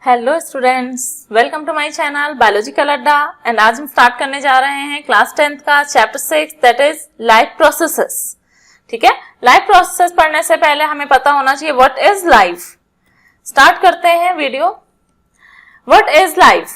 Hello students, welcome to my channel biological Adda. And आज हम start करने जा रहे हैं क्लास 10th का chapter 6 that is life processes. ठीक है, लाइफ प्रोसेसेस पढ़ने से पहले हमें पता होना चाहिए व्हाट इज लाइफ। स्टार्ट करते हैं वीडियो। What is life?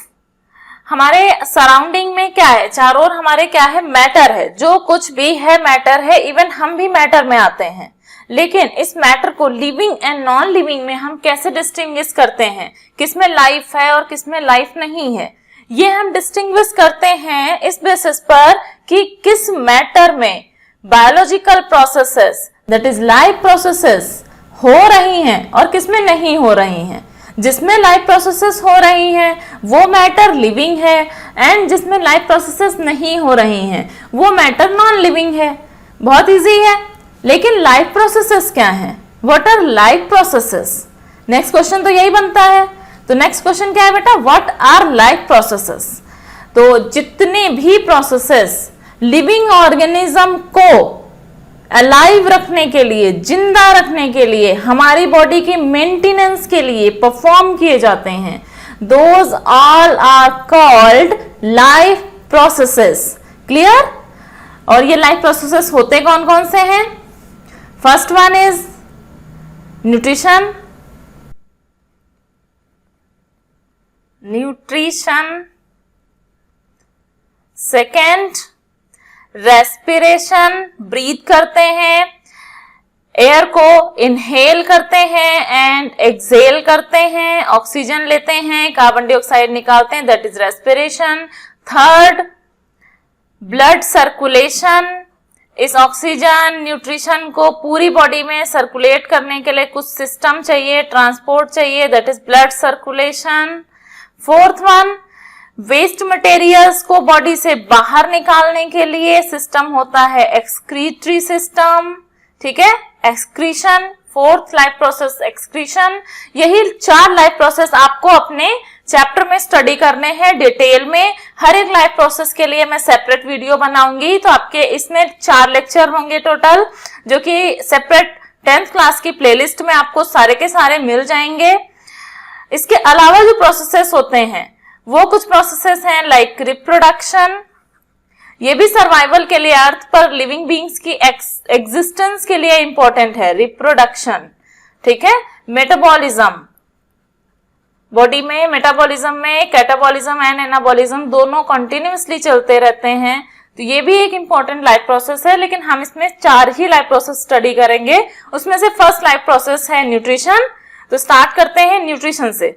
हमारे सराउंडिंग में क्या है, चारों ओर हमारे क्या है, मैटर है। जो कुछ भी है मैटर है, इवन हम भी मैटर में आते हैं। लेकिन इस मैटर को लिविंग एंड नॉन लिविंग में हम कैसे डिस्टिंग्विश करते हैं, किसमें लाइफ है और किसमें लाइफ नहीं है, ये हम डिस्टिंग्विश करते हैं इस बेसिस पर कि किस मैटर में biological processes that is life processes हो रही हैं और किसमें नहीं हो रही हैं। जिसमें लाइफ प्रोसेसेस हो रही हैं वो मैटर लिविंग है, एंड जिसमें लाइफ प्रोसेसेस नहीं हो रही हैं वो मैटर नॉन लिविंग है। बहुत इजी है। लेकिन लाइफ प्रोसेसेस क्या है? What our life processes? Next question तो यही बनता है। तो नेक्स्ट क्वेश्चन क्या है बेटा, व्हाट आर लाइफ प्रोसेसेस? तो जितने भी प्रोसेसेस लिविंग ऑर्गेनिज्म को अलाइव रखने के लिए, जिंदा रखने के लिए, हमारी बॉडी की मेंटेनेंस के लिए परफॉर्म किए जाते हैं, those all are called life processes. Clear? और ये लाइफ प्रोसेसेस होते कौन कौन से हैं? First one is nutrition, second respiration, breathe करते हैं, एयर को इनहेल करते हैं एंड एक्सहेल करते हैं, ऑक्सीजन लेते हैं, कार्बन डाइऑक्साइड निकालते हैं, that is respiration. Third blood circulation, इस ऑक्सीजन न्यूट्रिशन को पूरी बॉडी में सर्कुलेट करने के लिए कुछ सिस्टम चाहिए, ट्रांसपोर्ट चाहिए, that is blood circulation. Fourth one waste materials को बॉडी से बाहर निकालने के लिए सिस्टम होता है एक्सक्रीटरी सिस्टम। ठीक है, excretion, fourth life process excretion. यही 4 लाइफ प्रोसेस आपको अपने चैप्टर में स्टडी करने हैं डिटेल में। हर एक लाइफ प्रोसेस के लिए मैं सेपरेट वीडियो बनाऊंगी, तो आपके इसमें 4 लेक्चर होंगे टोटल, जो कि सेपरेट 10th क्लास की प्लेलिस्ट में आपको सारे के सारे मिल जाएंगे। इसके अलावा जो प्रोसेसेस होते हैं वो कुछ प्रोसेसेस हैं लाइक रिप्रोडक्शन, ये भी सर्वाइवल के लिए, अर्थ पर लिविंग बीइंग्स की एग्जिस्टेंस के लिए इंपॉर्टेंट है रिप्रोडक्शन। ठीक है, मेटाबॉलिज्म, बॉडी में मेटाबॉलिज्म में कैटाबॉलिज्म एंड एनाबॉलिज्म दोनों कंटिन्यूअसली चलते रहते हैं, तो ये भी एक इंपॉर्टेंट लाइफ प्रोसेस है। लेकिन हम इसमें 4 ही लाइफ प्रोसेस स्टडी करेंगे। उसमें से फर्स्ट लाइफ प्रोसेस है न्यूट्रिशन। तो स्टार्ट करते हैं न्यूट्रिशन से।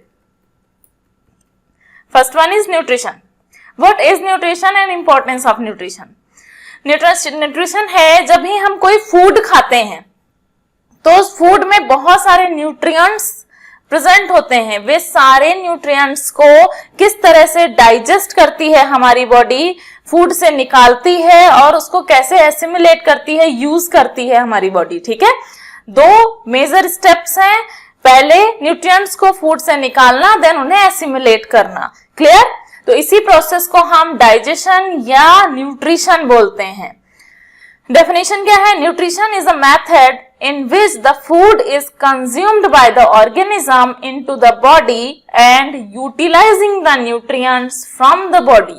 First one is nutrition. What is nutrition and importance of nutrition? Nutrition है जब भी हम कोई फूड खाते हैं तो उस फूड में बहुत सारे न्यूट्रिएंट्स प्रेजेंट होते हैं। वे सारे न्यूट्रिएंट्स को किस तरह से डाइजेस्ट करती है हमारी बॉडी, फूड से निकालती है और उसको कैसे एसिमिलेट करती है, यूज करती है हमारी बॉडी। ठीक है, 2 मेजर स्टेप्स हैं। पहले न्यूट्रिएंट्स को फूड से निकालना, देन उन्हें एसिमिलेट करना। क्लियर? तो इसी प्रोसेस को हम डाइजेशन या न्यूट्रिशन बोलते हैं। डेफिनेशन क्या है? Nutrition is a method in which the food is consumed by the organism into the body and utilizing the nutrients from the body।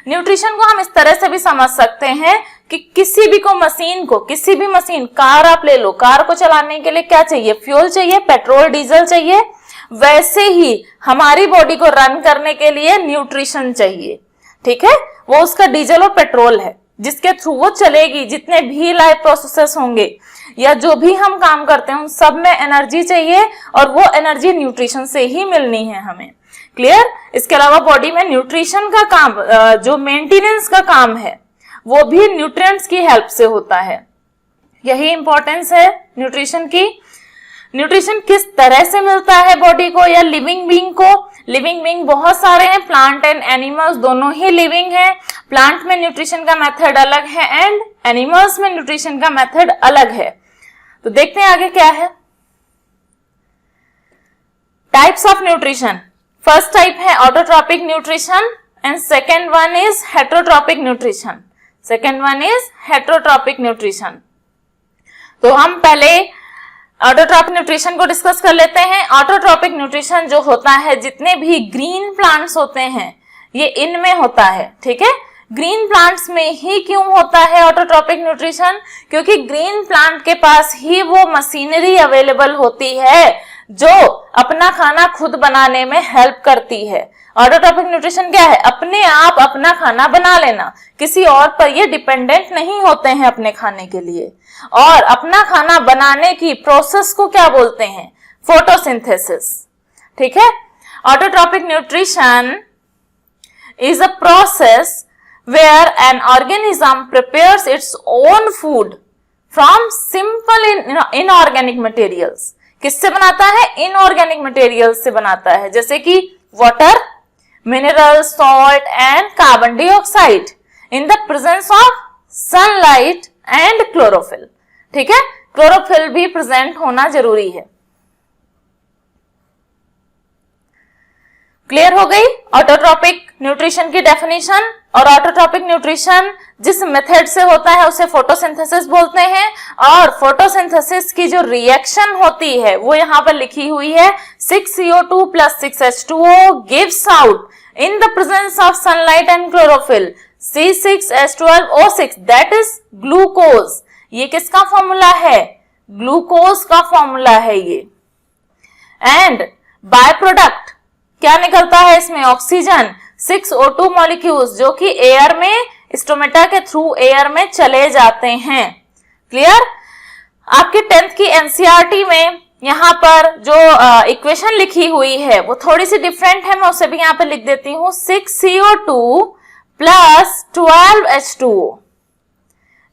Nutrition को हम इस तरह से भी समझ सकते हैं कि किसी भी मशीन, कार आप ले लो, कार को चलाने के लिए क्या चाहिए? फ्यूल चाहिए, पेट्रोल डीजल चाहिए। वैसे ही हमारी बॉडी को रन करने के लिए न्यूट्रिशन चाहिए। ठीक है, वो उसका डीजल और पेट्रोल है जिसके थ्रू वो चलेगी। जितने भी लाइफ प्रोसेसेस होंगे या जो भी हम काम करते हैं उन सब में एनर्जी चाहिए, और वो एनर्जी न्यूट्रिशन से ही मिलनी है हमें। क्लियर? इसके अलावा बॉडी में न्यूट्रिशन का काम, जो मेंटेनेंस का काम है, वो भी न्यूट्रिएंट्स की हेल्प से होता है। यही इंपॉर्टेंस है न्यूट्रिशन की। न्यूट्रिशन किस तरह से मिलता है बॉडी को या लिविंग बीइंग को? लिविंग बीइंग बहुत सारे हैं, प्लांट एंड एनिमल्स दोनों ही लिविंग है। प्लांट में न्यूट्रिशन का मेथड अलग है एंड एनिमल्स में न्यूट्रिशन का मेथड अलग है। तो देखते हैं आगे क्या है। Types of nutrition. First type है autotrophic nutrition and second one is heterotrophic nutrition. तो हम पहले ऑटोट्रॉपिक न्यूट्रिशन को डिस्कस कर लेते हैं। ऑटोट्रॉपिक न्यूट्रिशन जो होता है, जितने भी ग्रीन प्लांट्स होते हैं ये इनमें होता है, ठीक है। ग्रीन प्लांट्स में ही क्यों होता है ऑटोट्रॉपिक न्यूट्रिशन? क्योंकि ग्रीन प्लांट के पास ही वो मशीनरी अवेलेबल होती है जो अपना खाना खुद बनाने में हेल्प करती है। ऑटोट्रॉपिक न्यूट्रिशन क्या है? अपने आप अपना खाना बना लेना, किसी और पर ये डिपेंडेंट नहीं होते हैं अपने खाने के लिए। और अपना खाना बनाने की प्रोसेस को क्या बोलते हैं? फोटोसिंथेसिस, ठीक है। Autotrophic nutrition is a process where an organism prepares its own food from simple inorganic materials. किससे बनाता है? इनऑर्गेनिक मटेरियल्स से बनाता है, जैसे कि water, mineral, salt and carbon dioxide in the presence of sunlight and chlorophyll, ठीक है। क्लोरोफिल भी प्रेजेंट होना जरूरी है। क्लियर हो गई ऑटोट्रॉपिक न्यूट्रिशन की डेफिनेशन। और ऑटोट्रॉपिक न्यूट्रिशन जिस मेथड से होता है उसे फोटोसिंथेसिस बोलते हैं। और फोटोसिंथेसिस की जो रिएक्शन होती है वो यहाँ पर लिखी हुई है, 6CO2 plus 6H2O gives out in the presence of sunlight and chlorophyll C6H12O6 that is glucose। ये किसका फॉर्मूला है? ग्लूकोज का फॉर्मूला है ये। एंड बाय प्रोडक्ट क्या निकलता है इसमें? ऑक्सीजन, 6O2 मॉलिक्यूल्स जो कि एयर में, स्टोमेटा के थ्रू एयर में चले जाते हैं। क्लियर? आपके 10th की एनसीईआरटी में यहाँ पर जो इक्वेशन लिखी हुई है वो थोड़ी सी डिफरेंट है, मैं उसे भी यहाँ पे लिख देती हूँ। 6CO2 plus 12H2O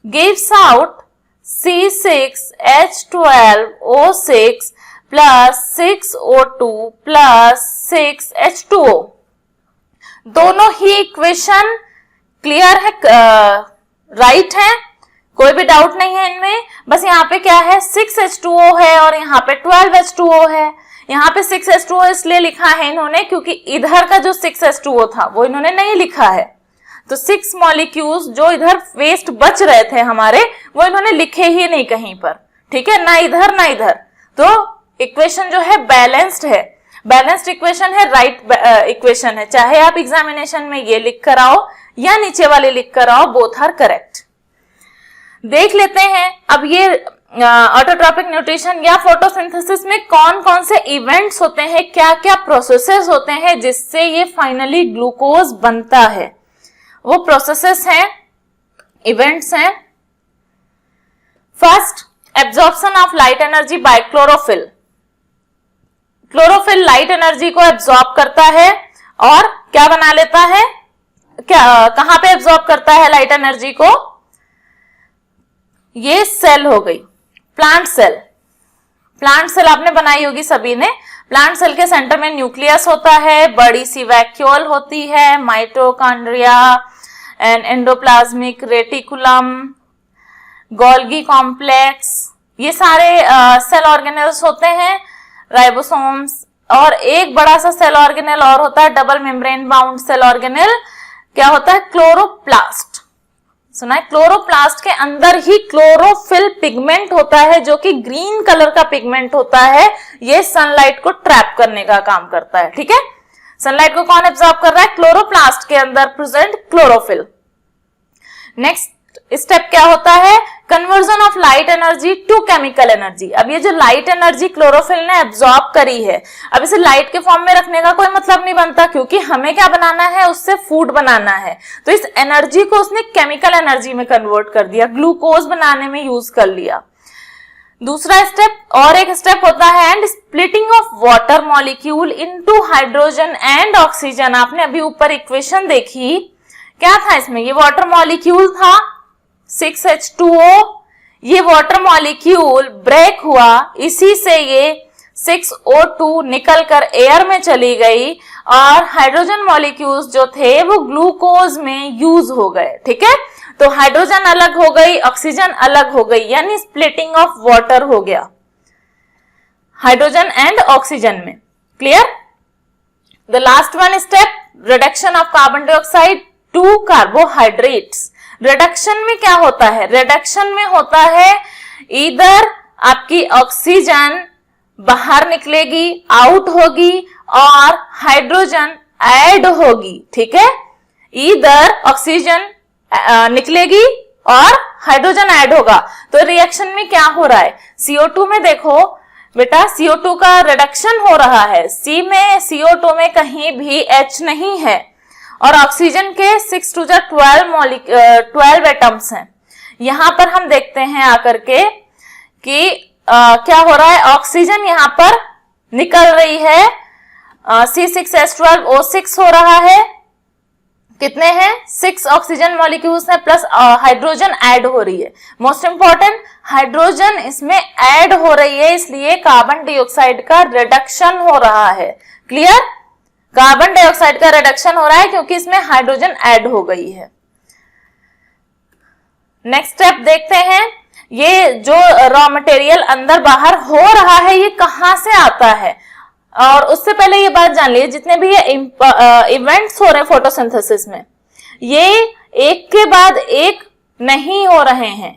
gives out C6H12O6 plus 6O2 plus 6H2O। दोनों ही इक्वेशन क्लियर है, राइट है, कोई भी डाउट नहीं है इनमें। बस यहाँ पे क्या है, 6H2O है और यहाँ पे 12H2O है। यहाँ पे 6H2O इसलिए लिखा है इन्होंने क्योंकि इधर का जो 6H2O था वो इन्होंने नहीं लिखा है। तो 6 मॉलिक्यूल्स जो इधर वेस्ट बच रहे थे हमारे, वो इन्होंने लिखे ही नहीं कहीं पर, ठीक है, ना इधर ना इधर। तो इक्वेशन जो है बैलेंस्ड है, बैलेंस्ड इक्वेशन है, राइट इक्वेशन है। चाहे आप एग्जामिनेशन में ये लिख कर आओ या नीचे वाले लिख कर आओ, बोथ आर करेक्ट। देख लेते हैं अब ये ऑटोट्रॉपिक न्यूट्रिशन या फोटोसिंथेसिस में कौन कौन से इवेंट्स होते हैं, क्या क्या प्रोसेसेस होते हैं जिससे ये फाइनली ग्लूकोज बनता है। वो प्रोसेसेस हैं, इवेंट्स हैं। First, absorption of light energy by chlorophyll. Chlorophyll light energy को एब्जॉर्ब करता है और क्या बना लेता है, क्या कहां पे एब्जॉर्ब करता है लाइट एनर्जी को? ये सेल हो गई, प्लांट सेल। प्लांट सेल आपने बनाई होगी सभी ने। प्लांट सेल के सेंटर में न्यूक्लियस होता है, बड़ी सी वैक्यूल होती है, mitochondria and endoplasmic reticulum, Golgi complex, ये सारे सेल ऑर्गेनेल्स होते हैं, राइबोसोम्स। और एक बड़ा सा सेल ऑर्गेनेल और होता है, double membrane bound cell organelle, क्या होता है? क्लोरोप्लास्ट। सुना है? क्लोरोप्लास्ट के अंदर ही क्लोरोफिल पिगमेंट होता है जो कि ग्रीन कलर का पिगमेंट होता है। ये सनलाइट को ट्रैप करने का काम करता है, ठीक है। सनलाइट को कौन एब्जॉर्ब कर रहा है? क्लोरोप्लास्ट के अंदर प्रेजेंट क्लोरोफिल। नेक्स्ट स्टेप क्या होता है? Conversion of light energy to chemical energy. अब ये जो लाइट एनर्जी क्लोरोफिल ने एब्जॉर्ब करी है, अब इसे लाइट के फॉर्म में रखने का कोई मतलब नहीं बनता, क्योंकि हमें क्या बनाना है? उससे फूड बनाना है। तो इस एनर्जी को उसने केमिकल एनर्जी में कन्वर्ट कर दिया, ग्लूकोज बनाने में यूज कर लिया। दूसरा स्टेप, और एक स्टेप होता है and splitting of water molecule into hydrogen and oxygen. आपने अभी ऊपर इक्वेशन देखी, क्या था इसमें? ये वाटर मॉलिक्यूल था 6H2O, ये वाटर मॉलिक्यूल ब्रेक हुआ, इसी से ये 6O2 निकलकर एयर में चली गई और हाइड्रोजन मॉलिक्यूल्स जो थे वो ग्लूकोज में यूज हो गए, ठीक है। तो हाइड्रोजन अलग हो गई, ऑक्सीजन अलग हो गई, यानी स्प्लिटिंग ऑफ वाटर हो गया हाइड्रोजन एंड ऑक्सीजन में। Clear? The last one step, reduction of carbon dioxide to carbohydrates. Reduction में क्या होता है? रिडक्शन में होता है इधर आपकी ऑक्सीजन बाहर निकलेगी, आउट होगी, और हाइड्रोजन ऐड होगी, ठीक है। इधर ऑक्सीजन निकलेगी और हाइड्रोजन ऐड होगा। तो रिएक्शन में क्या हो रहा है, CO2 में देखो बेटा, CO2 का रिडक्शन हो रहा है। C में CO2 में कहीं भी H नहीं है, और ऑक्सीजन के 6 to the 12 एटम्स हैं। यहां पर हम देखते हैं आकर के कि क्या हो रहा है, ऑक्सीजन यहां पर निकल रही है, C6H12O6 हो रहा है। कितने हैं, 6 ऑक्सीजन मॉलिक्यूल्स हैं, प्लस हाइड्रोजन ऐड हो रही है। मोस्ट इंपॉर्टेंट, हाइड्रोजन इसमें ऐड हो रही है, इसलिए कार्बन डाइऑक्साइड का रिडक्शन हो रहा है। क्लियर, कार्बन डाइऑक्साइड का रिडक्शन हो रहा है क्योंकि इसमें हाइड्रोजन ऐड हो गई है। नेक्स्ट स्टेप देखते हैं, ये जो रॉ मटेरियल अंदर बाहर हो रहा है ये कहां से आता है। और उससे पहले ये बात जान लीजिए, जितने भी ये इवेंट्स हो रहे हैं फोटोसिंथेसिस में, ये एक के बाद एक नहीं हो रहे हैं।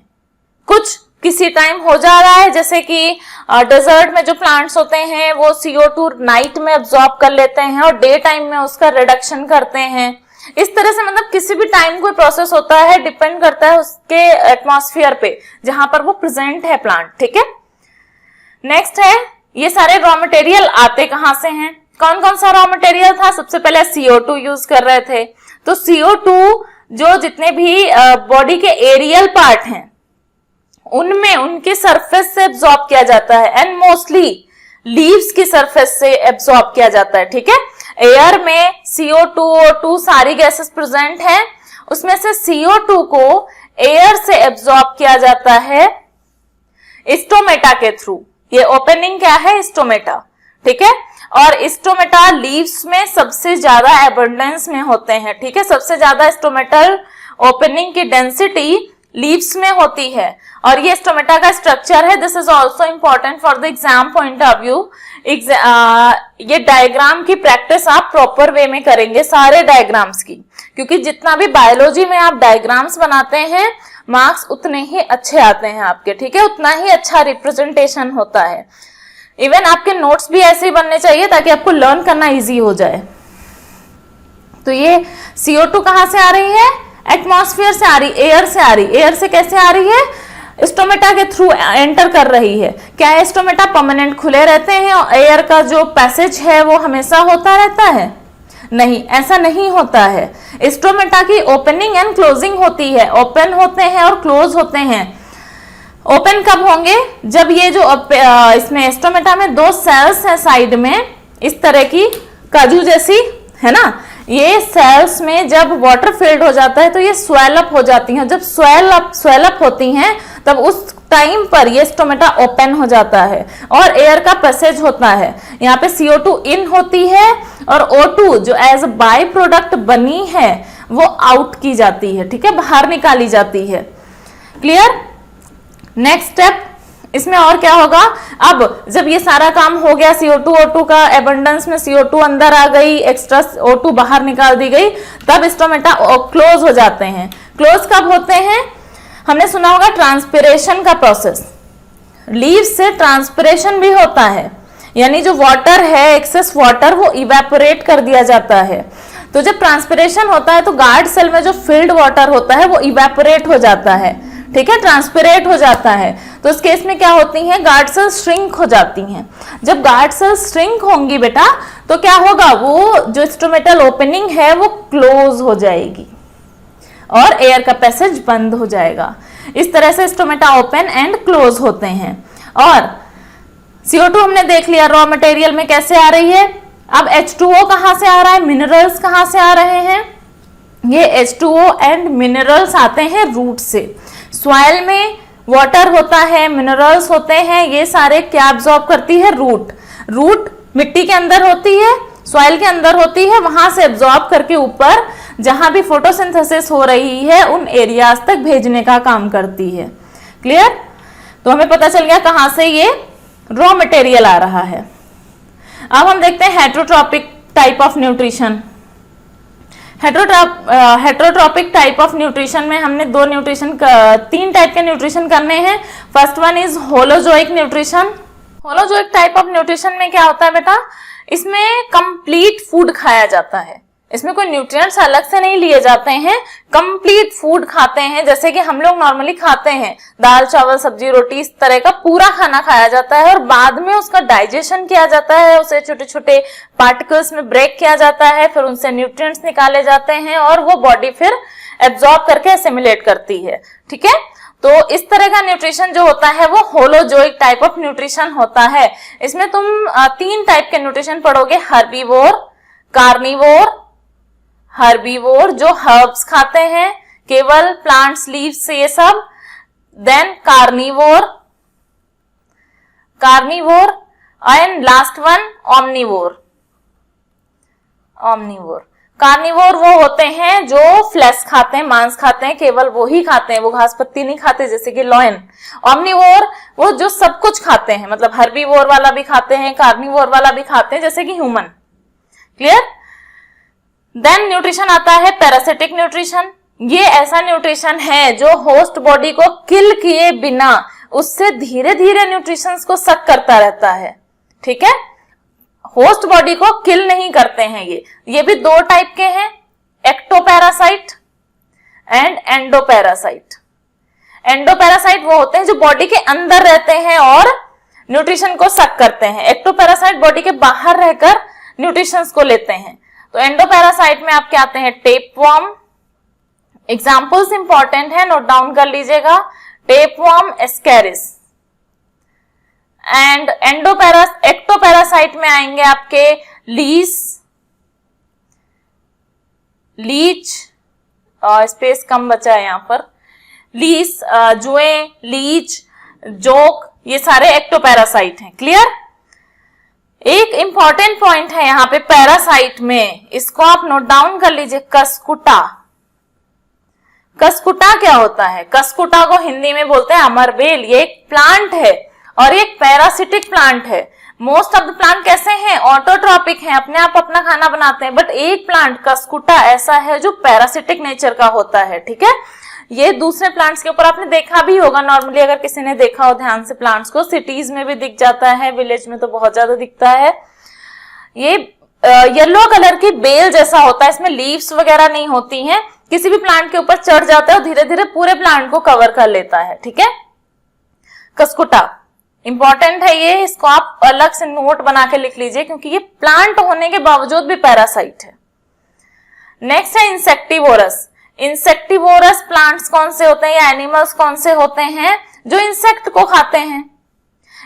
कुछ किसी टाइम हो जा रहा है, जैसे कि डेजर्ट में जो प्लांट्स होते हैं वो CO2 नाइट में अब्सॉर्ब कर लेते हैं और डे टाइम में उसका रिडक्शन करते हैं। इस तरह से मतलब किसी भी टाइम कोई प्रोसेस होता है, डिपेंड करता है उसके एटमॉस्फेयर पे जहां पर वो प्रेजेंट है प्लांट, ठीक है। नेक्स्ट है, ये सारे रॉ मटेरियल आते कहां से हैं, कौन कौन सा रॉ मटेरियल था। सबसे पहले CO2 यूज कर रहे थे, तो CO2 जो जितने भी बॉडी के एरियल पार्ट हैं उनमें उनके सरफेस से एब्सॉर्ब किया जाता है, एंड मोस्टली लीव्स की सरफेस से एब्सॉर्ब किया जाता है, ठीक है। एयर में CO2, O2 सारी गैसेस प्रेजेंट हैं, उसमें से CO2 को एयर से एब्सॉर्ब किया जाता है स्टोमेटा के थ्रू। ये ओपनिंग क्या है, स्टोमेटा, ठीक है। और स्टोमेटा लीव्स में सबसे ज्यादा एबंडेंस में होते हैं, ठीक है। सबसे ज्यादा स्टोमेटल ओपनिंग की डेंसिटी लीव्स में होती है, और ये स्टोमेटा का स्ट्रक्चर है। This is also important for the exam point of view. ये डायग्राम की प्रैक्टिस आप प्रॉपर वे में करेंगे, सारे डायग्राम्स की, क्योंकि जितना भी बायोलॉजी में आप डायग्राम्स बनाते हैं मार्क्स उतने ही अच्छे आते हैं आपके, ठीक है। उतना ही अच्छा रिप्रेजेंटेशन होता है। इवन आपके नोट्स भी ऐसे ही बनने चाहिए ताकि आपको लर्न करना इजी हो जाए। तो ये CO2 कहां से आ रही है, एटमॉस्फेयर से आ रही, एयर से आ रही। एयर से कैसे आ रही है, स्टोमेटा के थ्रू एंटर कर रही है। क्या है, स्टोमेटा परमानेंट खुले रहते हैं और एयर का जो पैसेज है वो हमेशा होता रहता है? नहीं, ऐसा नहीं होता है। स्टोमेटा की ओपनिंग एंड क्लोजिंग होती है, ओपन होते हैं और क्लोज होते हैं। ओपन कब होंगे, जब ये जो इसमें स्टोमेटा में 2 सेल्स हैं साइड में, इस तरह की काजू जैसी, है ना। ये सेल्स में जब वाटर फिल्ड हो जाता है तो ये स्वेल अप हो जाती हैं। जब स्वेल अप होती हैं तब उस टाइम पर ये स्टोमेटा ओपन हो जाता है और एयर का पैसेज होता है। यहाँ पे CO2 इन होती है और O2 जो एज अ बाय प्रोडक्ट बनी है वो आउट की जाती है, ठीक है, बाहर निकाली जाती है। क्लियर। नेक्स्ट स्टेप इसमें और क्या होगा, अब जब ये सारा काम हो गया, CO2 O2 का एबंडेंस में CO2 अंदर आ गई, एक्स्ट्रा O2 बाहर निकाल दी गई, तब स्टोमेटा क्लोज हो जाते हैं। क्लोज कब होते हैं, हमने सुना होगा ट्रांसपिरेशन का प्रोसेस। लीव्स से ट्रांसपिरेशन भी होता है, यानी जो वाटर है, एक्सेस वाटर, वो इवेपोरेट कर दिया जाता है। तो जब ट्रांसपिरेशन होता है तो गार्ड सेल में जो फिल्ड वाटर होता है वो इवेपोरेट हो जाता है, ठीक है, ट्रांसपिरेट हो जाता है। तो इस केस में क्या होती हैं, गार्ड सेल श्रिंक हो जाती हैं। जब गार्ड सेल श्रिंक होंगी बेटा तो क्या होगा, वो जो स्टोमेटल ओपनिंग है वो क्लोज हो जाएगी और एयर का पैसेज बंद हो जाएगा। इस तरह से स्टोमेटा ओपन एंड क्लोज होते हैं। और CO2 हमने देख लिया रॉ मटेरियल में कैसे आ रही है। अब H2O कहां से आ रहा है, मिनरल्स कहां से आ रहे हैं, ये H2O एंड मिनरल्स आते हैं रूट से। सॉइल में वाटर होता है, मिनरल्स होते हैं, ये सारे क्या एब्जॉर्ब करती है, रूट। रूट मिट्टी के अंदर होती है, सॉइल के अंदर होती है, वहां से एब्जॉर्ब करके ऊपर जहां भी फोटोसिंथेसिस हो रही है उन एरियाज तक भेजने का काम करती है। क्लियर। तो हमें पता चल गया कहां से ये रॉ मटेरियल आ रहा है। अब हम देखते हैं heterotrophic type of nutrition. Heterotrophic type of nutrition में हमने तीन टाइप के न्यूट्रिशन करने हैं। First one is holozoic nutrition. Holozoic type of nutrition में क्या होता है बेटा, इसमें कंप्लीट फूड खाया जाता है, इसमें कोई न्यूट्रिएंट्स अलग से नहीं लिए जाते हैं, कंप्लीट फूड खाते हैं। जैसे कि हम लोग नॉर्मली खाते हैं दाल चावल सब्जी रोटी, इस तरह का पूरा खाना खाया जाता है और बाद में उसका डाइजेशन किया जाता है, उसे छोटे छोटे पार्टिकल्स में ब्रेक किया जाता है, फिर उनसे न्यूट्रिएंट्स निकाले जाते हैं और वो बॉडी फिर एब्जॉर्ब करके एसिमिलेट करती है। ठीक है, तो इस तरह का न्यूट्रिशन जो होता है वो होलोजोइक टाइप ऑफ न्यूट्रिशन होता है। इसमें तुम तीन टाइप के न्यूट्रिशन पढ़ोगे, हर्बीवोर, कार्निवोर। हर्बीवोर जो हर्ब्स खाते हैं, केवल प्लांट्स लीव्स ये सब। Then carnivore and last one omnivore. Carnivore वो होते हैं जो फ्लैश खाते हैं, मांस खाते हैं, केवल वो ही खाते हैं, वो घास पत्ती नहीं खाते जैसे कि लॉयन। ओमनिवोर वो जो सब कुछ खाते हैं, मतलब हर्बीवोर वाला भी खाते हैं, कार्निवोर वाला भी खाते हैं जैसे कि ह्यूमन। क्लियर? देन न्यूट्रिशन आता है पैरासिटिक न्यूट्रिशन। ये ऐसा न्यूट्रिशन है जो होस्ट बॉडी को किल किए बिना उससे धीरे धीरे न्यूट्रिशंस को सक करता रहता है। ठीक है, होस्ट बॉडी को किल नहीं करते हैं ये भी दो टाइप के हैं, एक्टोपैरासाइट एंड एंडोपैरासाइट। एंडोपैरासाइट वो होते हैं जो बॉडी के अंदर रहते हैं और न्यूट्रिशन को सक करते हैं। एक्टोपैरासाइट बॉडी के बाहर रहकर न्यूट्रिशंस को लेते हैं। तो एंडोपैरासाइट में आपके आते हैं टेपवर्म। एग्जांपल्स इंपॉर्टेंट है, नोट डाउन कर लीजिएगा, टेपवर्म, एस्केरिस। एंड एक्टोपैरासाइट में आएंगे आपके लीच, स्पेस कम बचा है यहां पर, लीस, जुए, लीच, जोक, ये सारे एक्टोपैरासाइट हैं। क्लियर? एक इंपॉर्टेंट पॉइंट है यहाँ पे पैरासाइट में, इसको आप नोट डाउन कर लीजिए, कसकुटा। कसकुटा क्या होता है? कसकुटा को हिंदी में बोलते हैं अमरबेल। ये एक प्लांट है और एक पैरासिटिक प्लांट है। मोस्ट ऑफ द प्लांट कैसे हैं? ऑटोट्रॉपिक हैं, अपने आप अपना खाना बनाते हैं। बट एक प्लांट कसकुटा ऐसा है जो पैरासिटिक नेचर का होता है। ठीक है, ये दूसरे प्लांट्स के ऊपर आपने देखा भी होगा नॉर्मली, अगर किसी ने देखा हो ध्यान से प्लांट्स को, सिटीज में भी दिख जाता है, विलेज में तो बहुत ज्यादा दिखता है। ये येलो कलर की बेल जैसा होता है, इसमें लीव्स वगैरह नहीं होती हैं, किसी भी प्लांट के ऊपर चढ़ जाता है और धीरे धीरे पूरे प्लांट को कवर कर लेता है। ठीक है, कसकुटा इंपॉर्टेंट है ये, इसको आप अलग से नोट बना के लिख लीजिए क्योंकि ये प्लांट होने के बावजूद भी पैरासाइट है। नेक्स्ट है इंसेक्टिवोरस। इंसेक्टिवोरस प्लांट्स कौन से होते हैं या एनिमल्स कौन से होते हैं जो इंसेक्ट को खाते हैं?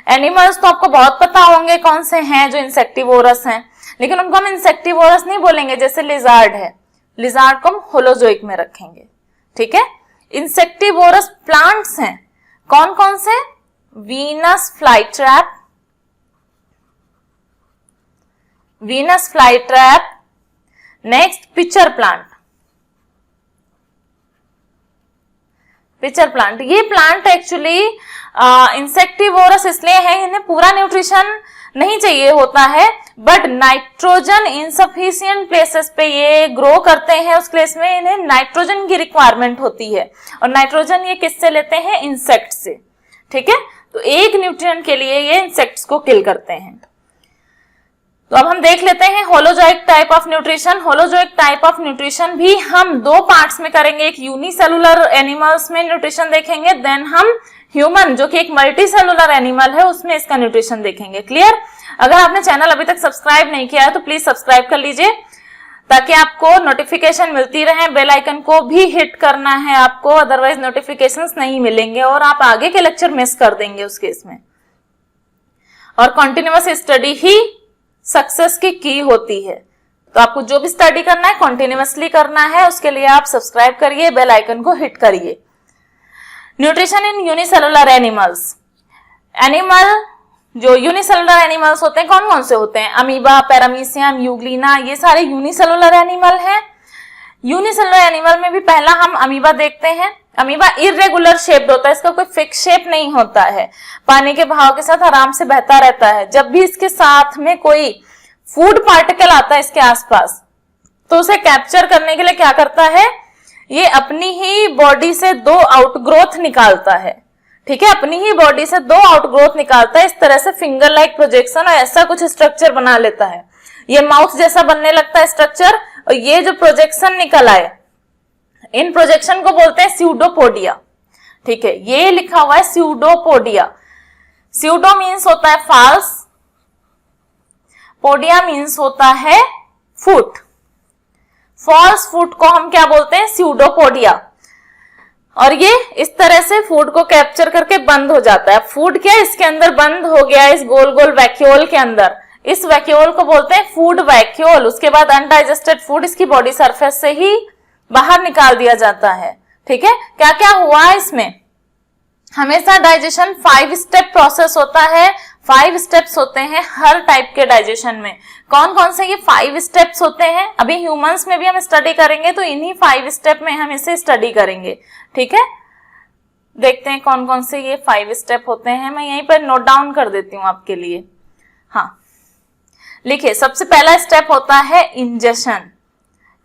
एनिमल्स तो आपको बहुत पता होंगे कौन से हैं जो इंसेक्टिवोरस हैं, लेकिन उनको हम इंसेक्टिवोरस नहीं बोलेंगे। जैसे लिजार्ड है, लिजार्ड को हम होलोजोइक में रखेंगे। ठीक है, इंसेक्टिवोरस प्लांट्स हैं कौन कौन से? Venus flytrap, next pitcher plant. ये प्लांट एक्चुअली इंसेक्टिवोरस इसलिए है, इन्हें पूरा न्यूट्रिशन नहीं चाहिए होता है, बट नाइट्रोजन इनसफिशिएंट प्लेसेस पे ये ग्रो करते हैं, उस प्लेस में इन्हें नाइट्रोजन की रिक्वायरमेंट होती है। और नाइट्रोजन ये किससे लेते हैं? इंसेक्ट से। ठीक है, तो एक न्यूट्रिएंट के लिए ये इंसेक्ट्स को किल करते हैं। तो अब हम देख लेते हैं holozoic type of nutrition. Holozoic type of nutrition भी हम दो पार्ट्स में करेंगे, एक यूनिसेलुलर एनिमल्स में न्यूट्रिशन देखेंगे, देन हम ह्यूमन जो कि एक मल्टीसेलुलर एनिमल है उसमें इसका न्यूट्रिशन देखेंगे। क्लियर? अगर आपने चैनल अभी तक सब्सक्राइब नहीं किया है तो प्लीज सब्सक्राइब कर लीजिए ताकि आपको नोटिफिकेशन मिलती रहे। बेल आइकन को भी हिट करना है आपको, अदरवाइज नोटिफिकेशंस नहीं मिलेंगे और आप आगे के लेक्चर मिस कर देंगे उस केस में। और कंटिन्यूअस स्टडी ही सक्सेस की की होती है, तो आपको जो भी स्टडी करना है कंटिन्यूअसली करना है, उसके लिए आप सब्सक्राइब करिए, बेल आइकन को हिट करिए। Nutrition in unicellular animals. Animal जो यूनिसेलुलर एनिमल्स होते हैं कौन कौन से होते हैं? अमीबा, पैरामीशियम, यूग्लिना, ये सारे यूनिसेलुलर एनिमल हैं। यूनिसेलुलर एनिमल में भी पहला हम अमीबा देखते हैं। अमीबा इर्रेगुलर शेप्ड होता है, इसका कोई फिक्स शेप नहीं होता है, पानी के बहाव के साथ आराम से बहता रहता है। जब भी इसके साथ में कोई फूड पार्टिकल आता है इसके आसपास तो उसे कैप्चर करने के लिए क्या करता है, ये अपनी ही बॉडी से 2 आउटग्रोथ निकालता है, ठीक है, अपनी ही बॉडी से 2 आउटग्रोथ निकालता है, इस तरह से फिंगर लाइक प्रोजेक्शन और ऐसा कुछ स्ट्रक्चर बना लेता है। ये माउथ जैसा बनने लगता है स्ट्रक्चर, और ये जो प्रोजेक्शन निकल आए, इन प्रोजेक्शन को बोलते हैं स्यूडोपोडिया, ठीक है, ये लिखा हुआ है स्यूडोपोडिया। स्यूडो मीन्स होता है फॉल्स, पोडिया मीन्स होता है फुट। फॉल्स फुट को हम क्या बोलते हैं, स्यूडोपोडिया। और ये इस तरह से फूड को कैप्चर करके बंद हो जाता है। फूड क्या इसके अंदर बंद हो गया, इस गोल गोल वैक्यूल के अंदर, इस वैक्यूल को बोलते हैं फूड वैक्यूल। उसके बाद अनडाइजेस्टेड फूड इसकी बॉडी सरफेस से ही बाहर निकाल दिया जाता है, ठीक है। क्या क्या हुआ इसमें, हमेशा डाइजेशन 5 स्टेप प्रोसेस होता है, 5 स्टेप्स होते हैं हर टाइप के डाइजेशन में। कौन कौन से ये 5 स्टेप्स होते हैं, अभी ह्यूमंस में भी हम स्टडी करेंगे, तो इन्हीं 5 स्टेप में हम इसे स्टडी करेंगे, ठीक है। देखते हैं कौन कौन से ये 5 स्टेप होते हैं, मैं यहीं पर नोट डाउन कर देती हूं आपके लिए। हाँ, लिखिए, सबसे पहला स्टेप होता है इंजेशन,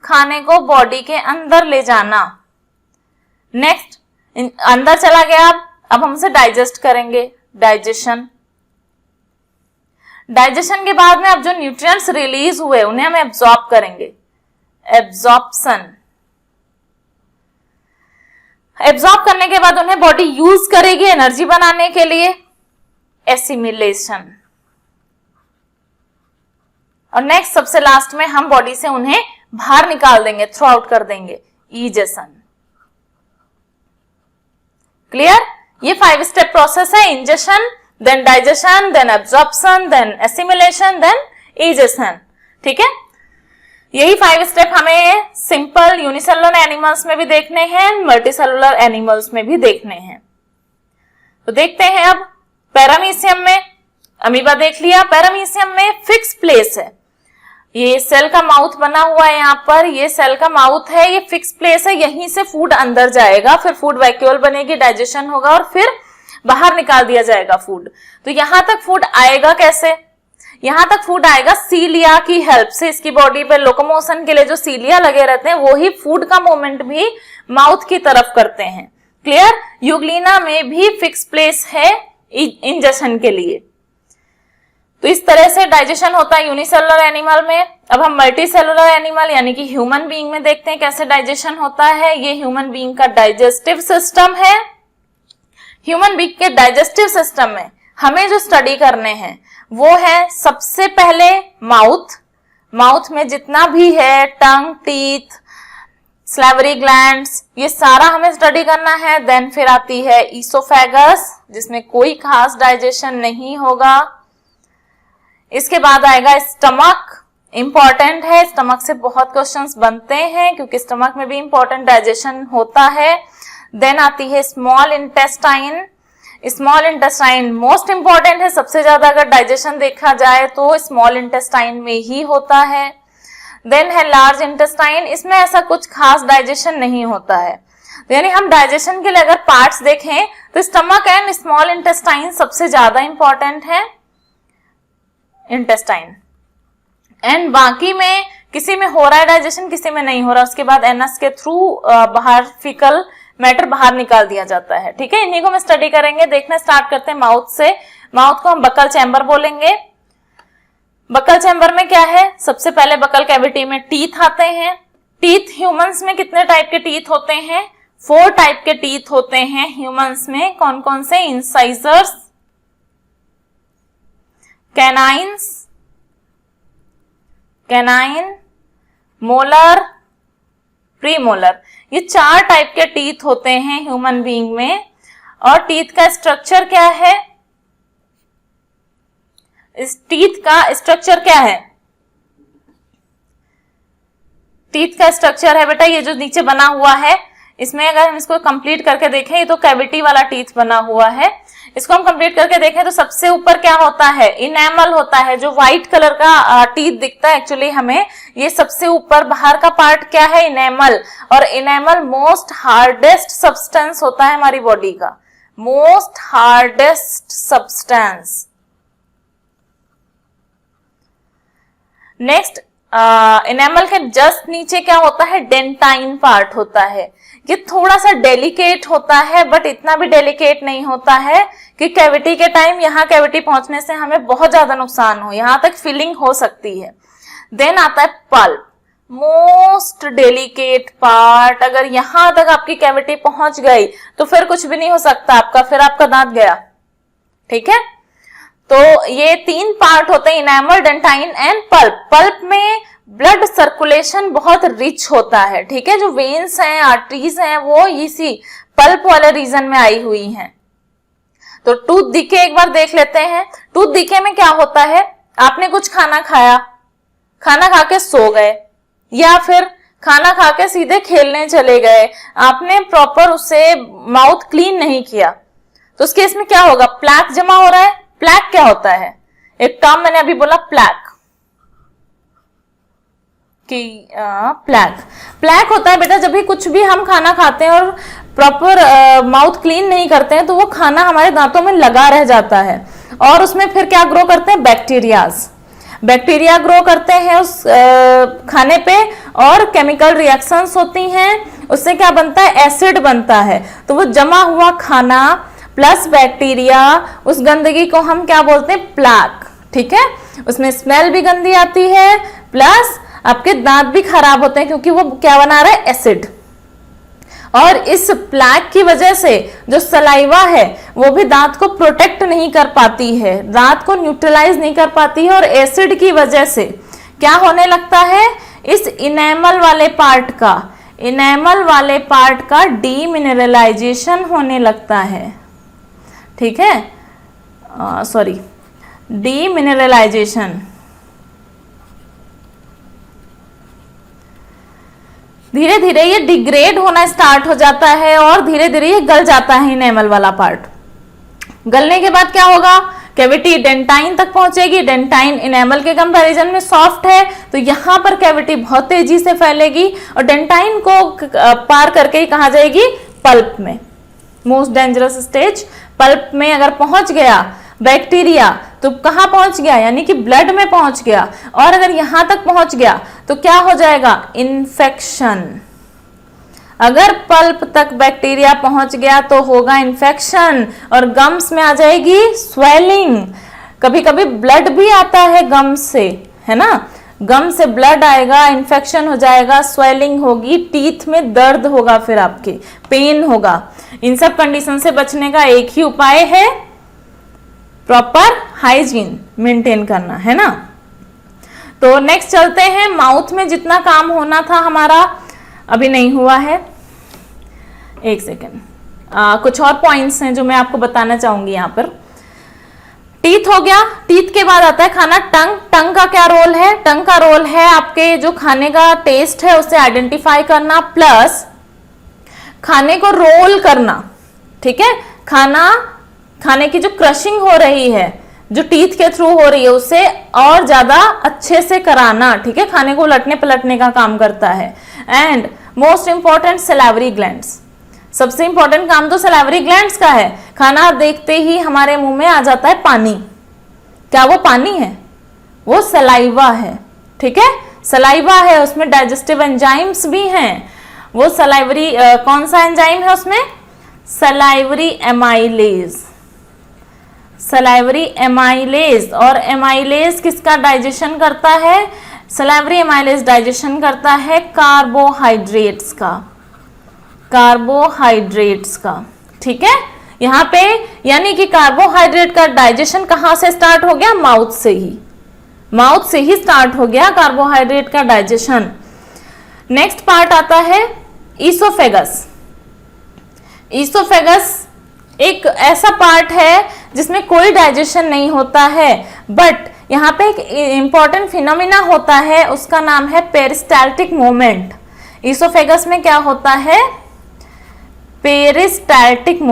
खाने को बॉडी के अंदर ले जाना। नेक्स्ट, अंदर चला गया, अब हम उसे डाइजेस्ट करेंगे, डाइजेशन। डाइजेशन के बाद में अब जो न्यूट्रिएंट्स रिलीज हुए उन्हें हम एब्जॉर्ब करेंगे, एब्जॉर्प्शन। एब्जॉर्ब करने के बाद उन्हें बॉडी यूज करेगी एनर्जी बनाने के लिए, एसिमिलेशन। और नेक्स्ट, सबसे लास्ट में हम बॉडी से उन्हें बाहर निकाल देंगे, थ्रो आउट कर देंगे, ईजेशन। क्लियर, ये 5 स्टेप प्रोसेस है, ingestion, then digestion, then absorption, then assimilation, then egestion, ठीक है। यही 5 स्टेप हमें सिंपल यूनिसेलुलर एनिमल्स में भी देखने हैं, मल्टीसेलुलर एनिमल्स में भी देखने हैं। तो देखते हैं अब पैरामीशियम में, अमीबा देख लिया, पैरामीशियम में फिक्स प्लेस है, ये सेल का माउथ बना हुआ है, यहाँ पर ये सेल का माउथ है, ये फिक्स प्लेस है, यहीं से फूड अंदर जाएगा, फिर फूड वैक्यूल बनेगी, डाइजेशन होगा और फिर बाहर निकाल दिया जाएगा फूड। तो यहां तक फूड आएगा कैसे, यहां तक फूड आएगा सीलिया की हेल्प से। इसकी बॉडी पे लोकोमोशन के लिए जो सीलिया लगे रहते हैं वो ही फूड का मूवमेंट भी माउथ की तरफ करते हैं। क्लियर, यूग्लिना में भी फिक्स प्लेस है इंजेशन के लिए। तो इस तरह से डाइजेशन होता है यूनिसेलुलर एनिमल में। अब हम मल्टी सेलुलर एनिमल यानी कि ह्यूमन बीइंग में देखते हैं कैसे डाइजेशन होता है। ये ह्यूमन बीइंग का डाइजेस्टिव सिस्टम है। ह्यूमन बीइंग के डाइजेस्टिव सिस्टम में हमें जो स्टडी करने हैं वो है सबसे पहले माउथ, माउथ में जितना भी है टंग, टीथ, स्लेवरी ग्लैंड्स, ये सारा हमें स्टडी करना है। देन फिर आती है ईसोफेगस जिसमें कोई खास डाइजेशन नहीं होगा। इसके बाद आएगा स्टमक, इंपॉर्टेंट है, स्टमक से बहुत क्वेश्चंस बनते हैं क्योंकि स्टमक में भी इंपॉर्टेंट डाइजेशन होता है। देन आती है small intestine, small intestine most important है, सबसे ज्यादा अगर डाइजेशन देखा जाए तो स्मॉल इंटेस्टाइन में ही होता है। देन है लार्ज इंटेस्टाइन, इसमें ऐसा कुछ खास डाइजेशन नहीं होता है। यानी हम डाइजेशन के लिए अगर पार्ट्स देखें तो स्टमक एंड स्मॉल इंटेस्टाइन सबसे ज्यादा इंपॉर्टेंट है, इंटेस्टाइन। एंड बाकी में किसी में हो रहा है डाइजेशन, किसी में नहीं हो रहा, उसके बाद एनस के थ्रू बाहर फीकल मैटर बाहर निकाल दिया जाता है। ठीक है, इन्हीं को हम स्टडी करेंगे। देखना स्टार्ट करते हैं माउथ से। माउथ को हम बकल चैम्बर बोलेंगे। बकल चैम्बर में क्या है, सबसे पहले बकल कैविटी में टीथ आते हैं। टीथ ह्यूमंस में कितने टाइप के टीथ होते हैं, 4 टाइप के टीथ होते हैं ह्यूमंस में। कौन कौन से, incisors, canines, canine, molar, premolar, ये 4 टाइप के टीथ होते हैं ह्यूमन बीइंग में। और टीथ का स्ट्रक्चर क्या है, इस टीथ का स्ट्रक्चर क्या है, टीथ का स्ट्रक्चर है बेटा ये जो नीचे बना हुआ है, इसमें अगर हम इसको कंप्लीट करके देखें, ये तो कैविटी वाला टीथ बना हुआ है, इसको हम कंप्लीट करके देखें तो सबसे ऊपर क्या होता है, इनेमल होता है, जो व्हाइट कलर का टीथ दिखता है एक्चुअली हमें, ये सबसे ऊपर बाहर का पार्ट क्या है, इनेमल। और इनेमल मोस्ट हार्डेस्ट सब्सटेंस होता है हमारी बॉडी का, most hardest substance. Next enamel के जस्ट नीचे क्या होता है, डेंटाइन पार्ट होता है। ये थोड़ा सा डेलिकेट होता है, बट इतना भी डेलिकेट नहीं होता है कि कैविटी के टाइम यहाँ कैविटी पहुंचने से हमें बहुत ज्यादा नुकसान हो, यहाँ तक फिलिंग हो सकती है। देन आता है पल्प, मोस्ट डेलिकेट पार्ट। अगर यहां तक आपकी कैविटी पहुंच गई तो फिर कुछ भी नहीं हो सकता आपका, फिर आपका दांत गया। ठीक है, तो ये 3 पार्ट होते हैं, enamel, dentine and pulp. Pulp में ब्लड सर्कुलेशन बहुत रिच होता है। ठीक है, जो वेन्स हैं, आर्टरीज हैं, वो इसी पल्प वाले रीजन में आई हुई हैं। तो टूथ डिके एक बार देख लेते हैं। टूथ डिके में क्या होता है, आपने कुछ खाना खाया, खाना खा के सो गए, या फिर खाना खा के सीधे खेलने चले गए, आपने प्रॉपर उसे माउथ क्लीन नहीं किया, तो उस केस में क्या होगा, प्लैक जमा हो रहा है। प्लैक क्या होता है, एक टर्म मैंने अभी बोला प्लैक, कि प्लैक होता है बेटा, जब भी कुछ भी हम खाना खाते हैं और प्रॉपर माउथ क्लीन नहीं करते हैं तो वो खाना हमारे दांतों में लगा रह जाता है, और उसमें फिर क्या ग्रो करते हैं, बैक्टीरिया ग्रो करते हैं उस खाने पे, और केमिकल रिएक्शंस होती हैं, उससे क्या बनता है, एसिड बनता है। तो वो जमा हुआ खाना प्लस बैक्टीरिया, उस गंदगी को हम क्या बोलते हैं, प्लैक। ठीक है, उसमें स्मेल भी गंदी आती है, प्लस आपके दांत भी खराब होते हैं, क्योंकि वो क्या बना रहा है, एसिड। और इस प्लैक की वजह से जो सलाइवा है वो भी दांत को प्रोटेक्ट नहीं कर पाती है, दांत को न्यूट्रलाइज नहीं कर पाती है, और एसिड की वजह से क्या होने लगता है, इस इनेमल वाले पार्ट का डीमिनरलाइजेशन होने लगता है। ठीक है, सॉरी, डीमिनरलाइजेशन। धीरे धीरे ये डिग्रेड होना स्टार्ट हो जाता है, और धीरे धीरे ये गल जाता है इनेमल वाला पार्ट। गलने के बाद क्या होगा, कैविटी डेंटाइन तक पहुंचेगी। डेंटाइन इनेमल के कंपैरिजन में सॉफ्ट है, तो यहां पर कैविटी बहुत तेजी से फैलेगी, और डेंटाइन को पार करके ही कहां जाएगी, पल्प में। मोस्ट डेंजरस स्टेज पल्प में अगर पहुंच गया बैक्टीरिया, तो कहां पहुंच गया, यानी कि ब्लड में पहुंच गया, और अगर यहां तक पहुंच गया तो क्या हो जाएगा, इन्फेक्शन। अगर पल्प तक बैक्टीरिया पहुंच गया तो होगा इन्फेक्शन, और गम्स में आ जाएगी स्वेलिंग। कभी कभी ब्लड भी आता है गम से, है ना, गम से ब्लड आएगा, इन्फेक्शन हो जाएगा, स्वेलिंग होगी, टीथ में दर्द होगा, फिर आपके पेन होगा। इन सब कंडीशन से बचने का एक ही उपाय है, प्रॉपर हाइजीन मेंटेन करना, है ना। तो नेक्स्ट चलते हैं, माउथ में जितना काम होना था हमारा अभी नहीं हुआ है। एक सेकेंड, कुछ और पॉइंट्स हैं जो मैं आपको बताना चाहूंगी यहाँ पर। टीथ हो गया, टीथ के बाद आता है खाना। टंग का क्या रोल है, टंग का रोल है आपके जो खाने का टेस्ट है उसे आइडेंटिफाई करना, प्लस खाने को रोल करना। ठीक है, खाने की जो क्रशिंग हो रही है, जो टीथ के थ्रू हो रही है, उसे और ज्यादा अच्छे से कराना। ठीक है, खाने को उलटने पलटने का काम करता है। And most important, salivary glands. सबसे इंपॉर्टेंट काम तो सैलिवरी ग्लैंड्स का है। खाना देखते ही हमारे मुंह में आ जाता है पानी। क्या वो पानी है, वो सलाइवा है। ठीक है, सलाइवा है, उसमें डाइजेस्टिव एंजाइम्स भी हैं। वो सलाइवरी कौन सा एंजाइम है उसमें, सलाइवरी एमाइलेज। सलाइवरी एमाइलेज, और एमाइलेज किसका डाइजेशन करता है, सलाइवरी एमाइलेज डाइजेशन करता है कार्बोहाइड्रेट्स का। ठीक है, यहाँ पे यानी कि कार्बोहाइड्रेट का डाइजेशन कहां से स्टार्ट हो गया, माउथ से ही स्टार्ट हो गया कार्बोहाइड्रेट का डाइजेशन। नेक्स्ट पार्ट आता है ईसोफेगस। ईसोफेगस एक ऐसा पार्ट है जिसमें कोई डाइजेशन नहीं होता है, बट यहाँ पे एक इंपॉर्टेंट फिनोमिना होता है, उसका नाम है पेरिस्टाल्टिक मोमेंट। ईसोफेगस में क्या होता है, पेरिस्टाल्टिक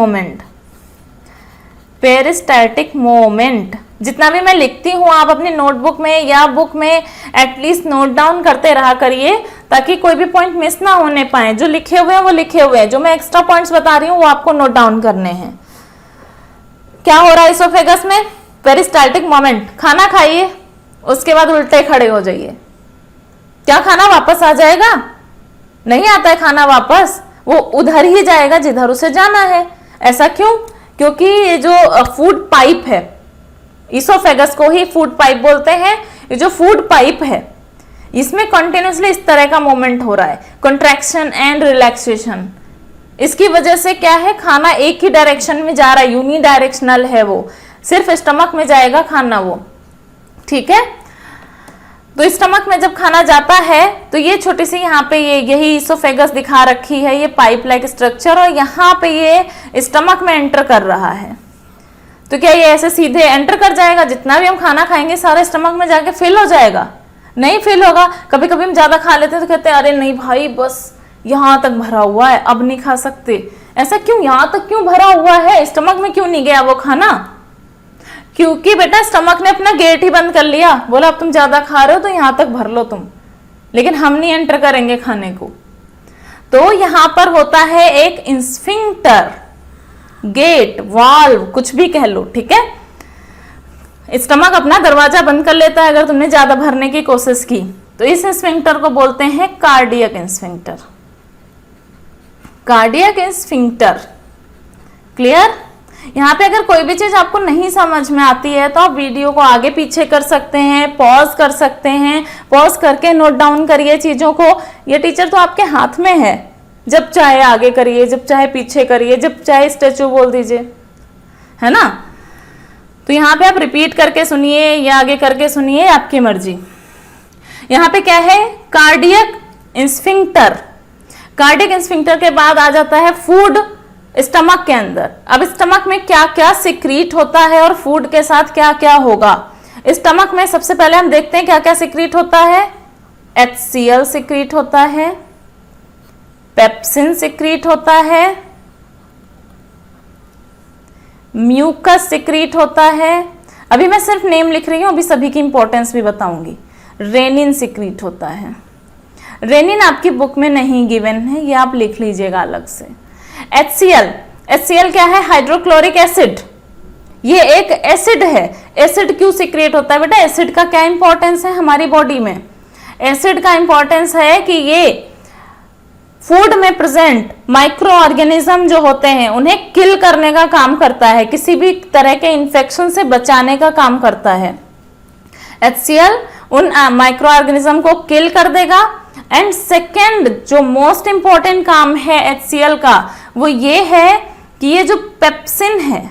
मोमेंट। जितना भी मैं लिखती हूँ आप अपनी नोटबुक में या बुक में एटलीस्ट नोट डाउन करते रहा करिए, ताकि कोई भी पॉइंट मिस ना होने पाए। जो लिखे हुए हैं वो लिखे हुए हैं, जो मैं एक्स्ट्रा पॉइंट्स बता रही हूँ वो आपको नोट डाउन करने हैं। क्या हो रहा है इसोफेगस में, पेरिस्टाल्टिक मोमेंट। खाना खाइए, उसके बाद उल्टे खड़े हो जाइए, क्या खाना वापस आ जाएगा? नहीं आता है खाना वापस, वो उधर ही जाएगा जिधर उसे जाना है। ऐसा क्यों? क्योंकि ये जो फूड पाइप है, इसोफेगस को ही फूड पाइप बोलते हैं। ये जो फूड पाइप है इसमें कंटिन्यूसली इस तरह का मूवमेंट हो रहा है, कंट्रैक्शन एंड रिलैक्सेशन। इसकी वजह से क्या है, खाना एक ही डायरेक्शन में जा रहा है, यूनी डायरेक्शनल है, वो सिर्फ स्टमक में जाएगा खाना वो। ठीक है, तो स्टमक में जब खाना जाता है तो ये छोटी सी यहाँ पे ये यही इसोफेगस दिखा रखी है, ये पाइप लाइक स्ट्रक्चर, और यहाँ पे ये स्टमक में एंटर कर रहा है। तो क्या ये ऐसे सीधे एंटर कर जाएगा? जितना भी हम खाना खाएंगे सारा स्टमक में जाके फिल हो जाएगा? नहीं फिल होगा। कभी कभी हम ज्यादा खा लेते हैं तो कहते हैं अरे नहीं भाई बस यहाँ तक भरा हुआ है, अब नहीं खा सकते। ऐसा क्यों? यहाँ तक क्यों भरा हुआ है? स्टमक में क्यों नहीं गया वो खाना? क्योंकि बेटा स्टमक ने अपना गेट ही बंद कर लिया, बोला अब तुम ज्यादा खा रहे हो तो यहां तक भर लो तुम, लेकिन हम नहीं एंटर करेंगे खाने को। तो यहां पर होता है एक स्फिंक्टर, गेट, वाल्व, कुछ भी कह लो। ठीक है, स्टमक अपना दरवाजा बंद कर लेता है अगर तुमने ज्यादा भरने की कोशिश की। तो इस स्फिंक्टर को बोलते हैं cardiac sphincter. Cardiac sphincter, clear? यहाँ पे अगर कोई भी चीज आपको नहीं समझ में आती है तो आप वीडियो को आगे पीछे कर सकते हैं, पॉज कर सकते हैं, पॉज करके नोट डाउन करिए चीजों को। ये टीचर तो आपके हाथ में है, जब चाहे आगे करिए, जब चाहे पीछे करिए, जब चाहे स्टैचू बोल दीजिए, है ना। तो यहाँ पे आप रिपीट करके सुनिए या आगे करके सुनिए, आपकी मर्जी। यहाँ पे क्या है, कार्डियक स्फिंक्टर। कार्डियक स्फिंक्टर के बाद आ जाता है फूड स्टमक के अंदर। अब स्टमक में क्या क्या सिक्रीट होता है और फूड के साथ क्या क्या होगा। स्टमक में सबसे पहले हम देखते हैं क्या क्या सिक्रीट होता है। HCl सिक्रीट होता है, पेप्सिन सिक्रीट होता है, म्यूकस सिक्रीट होता है। अभी मैं सिर्फ नेम लिख रही हूं, अभी सभी की इंपॉर्टेंस भी बताऊंगी। रेनिन सिक्रीट होता है। रेनिन आपकी बुक में नहीं गिवन है, ये आप लिख लीजिएगा अलग से। HCl क्या है, हाइड्रोक्लोरिक एसिड। ये एक एसिड है। एसिड क्यों सिक्रिएट होता है बेटा? एसिड का क्या इंपॉर्टेंस है हमारी बॉडी में? एसिड का इंपॉर्टेंस है कि ये फूड में प्रेजेंट माइक्रो ऑर्गेनिज्म जो होते हैं उन्हें किल करने का काम करता है, किसी भी तरह के इन्फेक्शन से बचाने का काम करता है। HCl उन माइक्रो ऑर्गेनिज्म को किल कर देगा। एंड सेकेंड जो मोस्ट इंपॉर्टेंट काम है HCl का, वो ये है कि ये जो पेप्सिन है